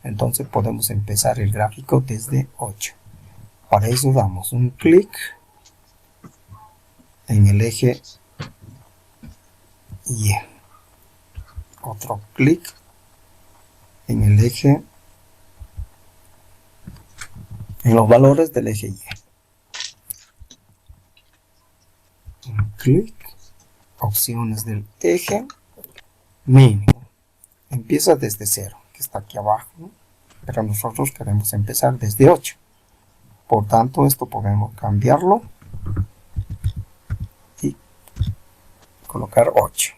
Entonces podemos empezar el gráfico desde 8. Para eso damos un clic en el eje Y. Otro clic en el eje, en los valores del eje Y. Un clic, opciones del eje mínimo. Empieza desde 0, que está aquí abajo, ¿no? Pero nosotros queremos empezar desde 8. Por tanto, esto podemos cambiarlo y colocar 8.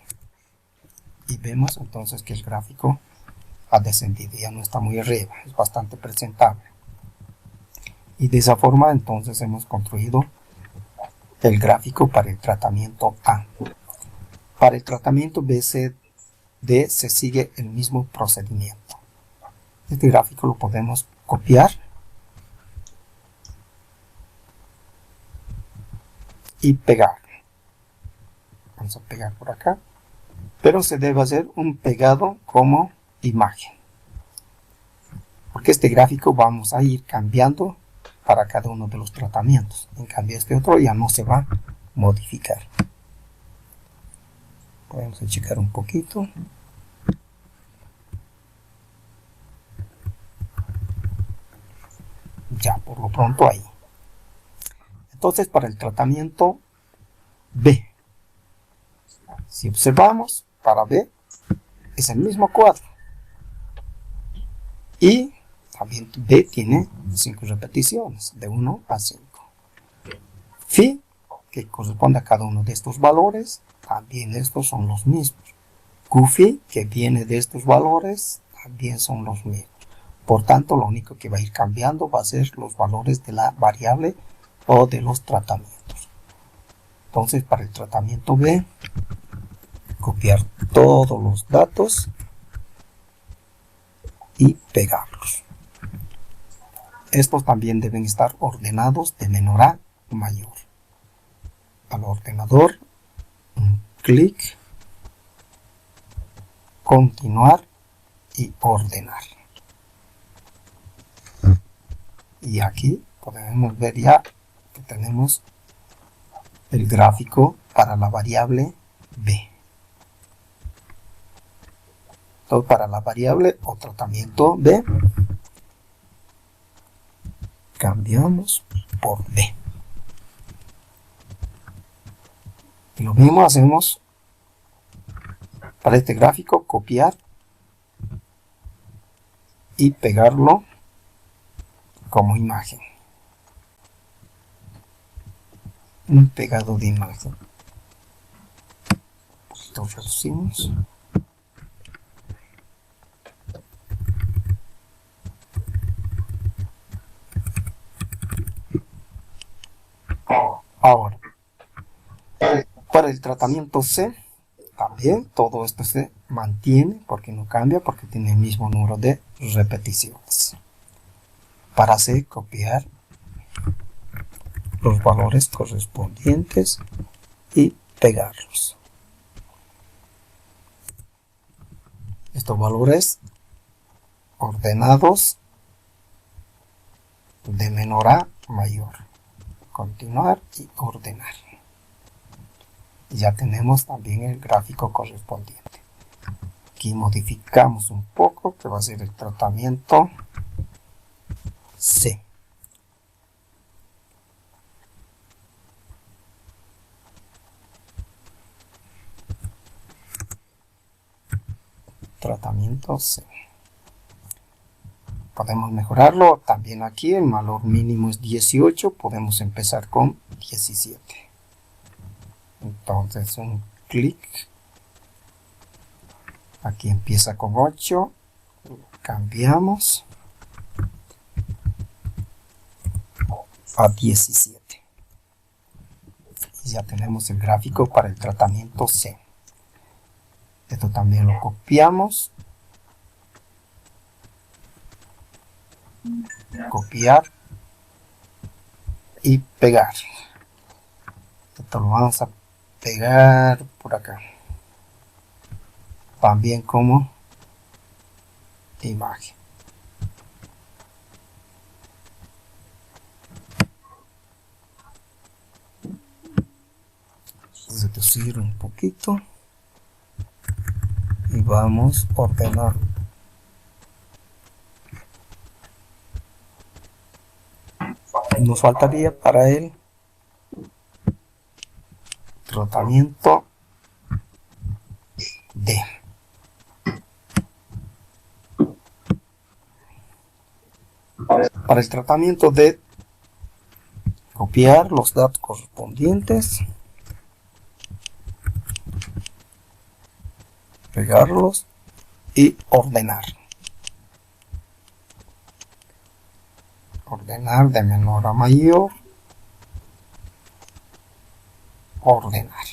Y vemos entonces que el gráfico ha descendido, ya no está muy arriba, es bastante presentable. Y de esa forma entonces hemos construido el gráfico para el tratamiento A. Para el tratamiento BCD se sigue el mismo procedimiento. Este gráfico lo podemos copiar y pegar. Vamos a pegar por acá. Pero se debe hacer un pegado como imagen. Porque este gráfico vamos a ir cambiando para cada uno de los tratamientos. En cambio este otro ya no se va a modificar. Podemos checar un poquito. Ya, por lo pronto ahí. Entonces para el tratamiento B. Si observamos, para B es el mismo cuadro. Y también B tiene 5 repeticiones, de 1 a 5. Phi, que corresponde a cada uno de estos valores, también estos son los mismos. QFI, que viene de estos valores, también son los mismos. Por tanto, lo único que va a ir cambiando va a ser los valores de la variable o de los tratamientos. Entonces, para el tratamiento B, copiar todos los datos y pegarlos. Estos también deben estar ordenados de menor a mayor. Al ordenador, un clic, continuar y ordenar. Y aquí podemos ver ya que tenemos el gráfico para la variable B. Entonces, para la variable o tratamiento B, cambiamos por B. Y lo mismo hacemos para este gráfico, copiar y pegarlo como imagen. Un pegado de imagen. Lo reducimos. Ahora, para el tratamiento C, también todo esto se mantiene porque no cambia, porque tiene el mismo número de repeticiones. Para C, copiar los valores correspondientes y pegarlos. Estos valores ordenados de menor a mayor. Continuar y ordenar. Ya tenemos también el gráfico correspondiente. Aquí modificamos un poco, que va a ser el tratamiento C. Tratamiento C. Podemos mejorarlo. También aquí el valor mínimo es 18. Podemos empezar con 17. Entonces un clic. Aquí empieza con 8. Cambiamos a 17. Y ya tenemos el gráfico para el tratamiento C. Esto también lo copiamos. Copiar y pegar. Esto lo vamos a pegar por acá. También como imagen. Reducir un poquito y vamos a ordenar. Nos faltaría para el tratamiento D. Para el tratamiento D, copiar los datos correspondientes, pegarlos y ordenar. Ordenar de menor a mayor. Ordenar.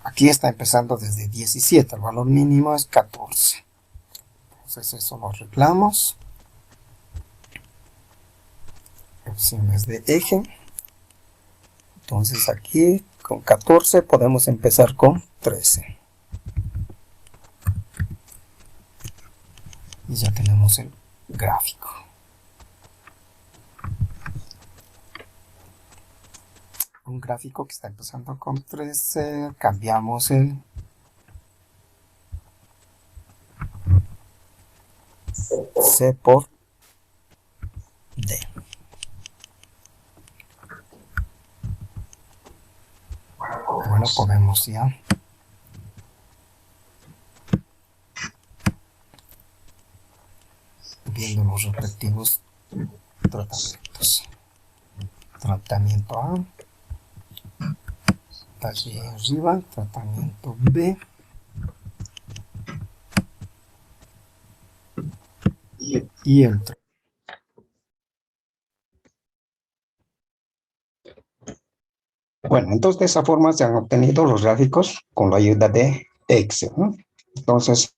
Aquí está empezando desde 17. El valor mínimo es 14. Entonces eso lo arreglamos. Opciones de eje. Entonces aquí con 14 podemos empezar con 13. Y ya tenemos el gráfico. Un gráfico que está empezando con 13. Cambiamos el C por D. Bueno, podemos ya viendo los respectivos tratamientos. Tratamiento A, está allí arriba, tratamiento B, y el Bueno, entonces de esa forma se han obtenido los gráficos con la ayuda de Excel, ¿no? Entonces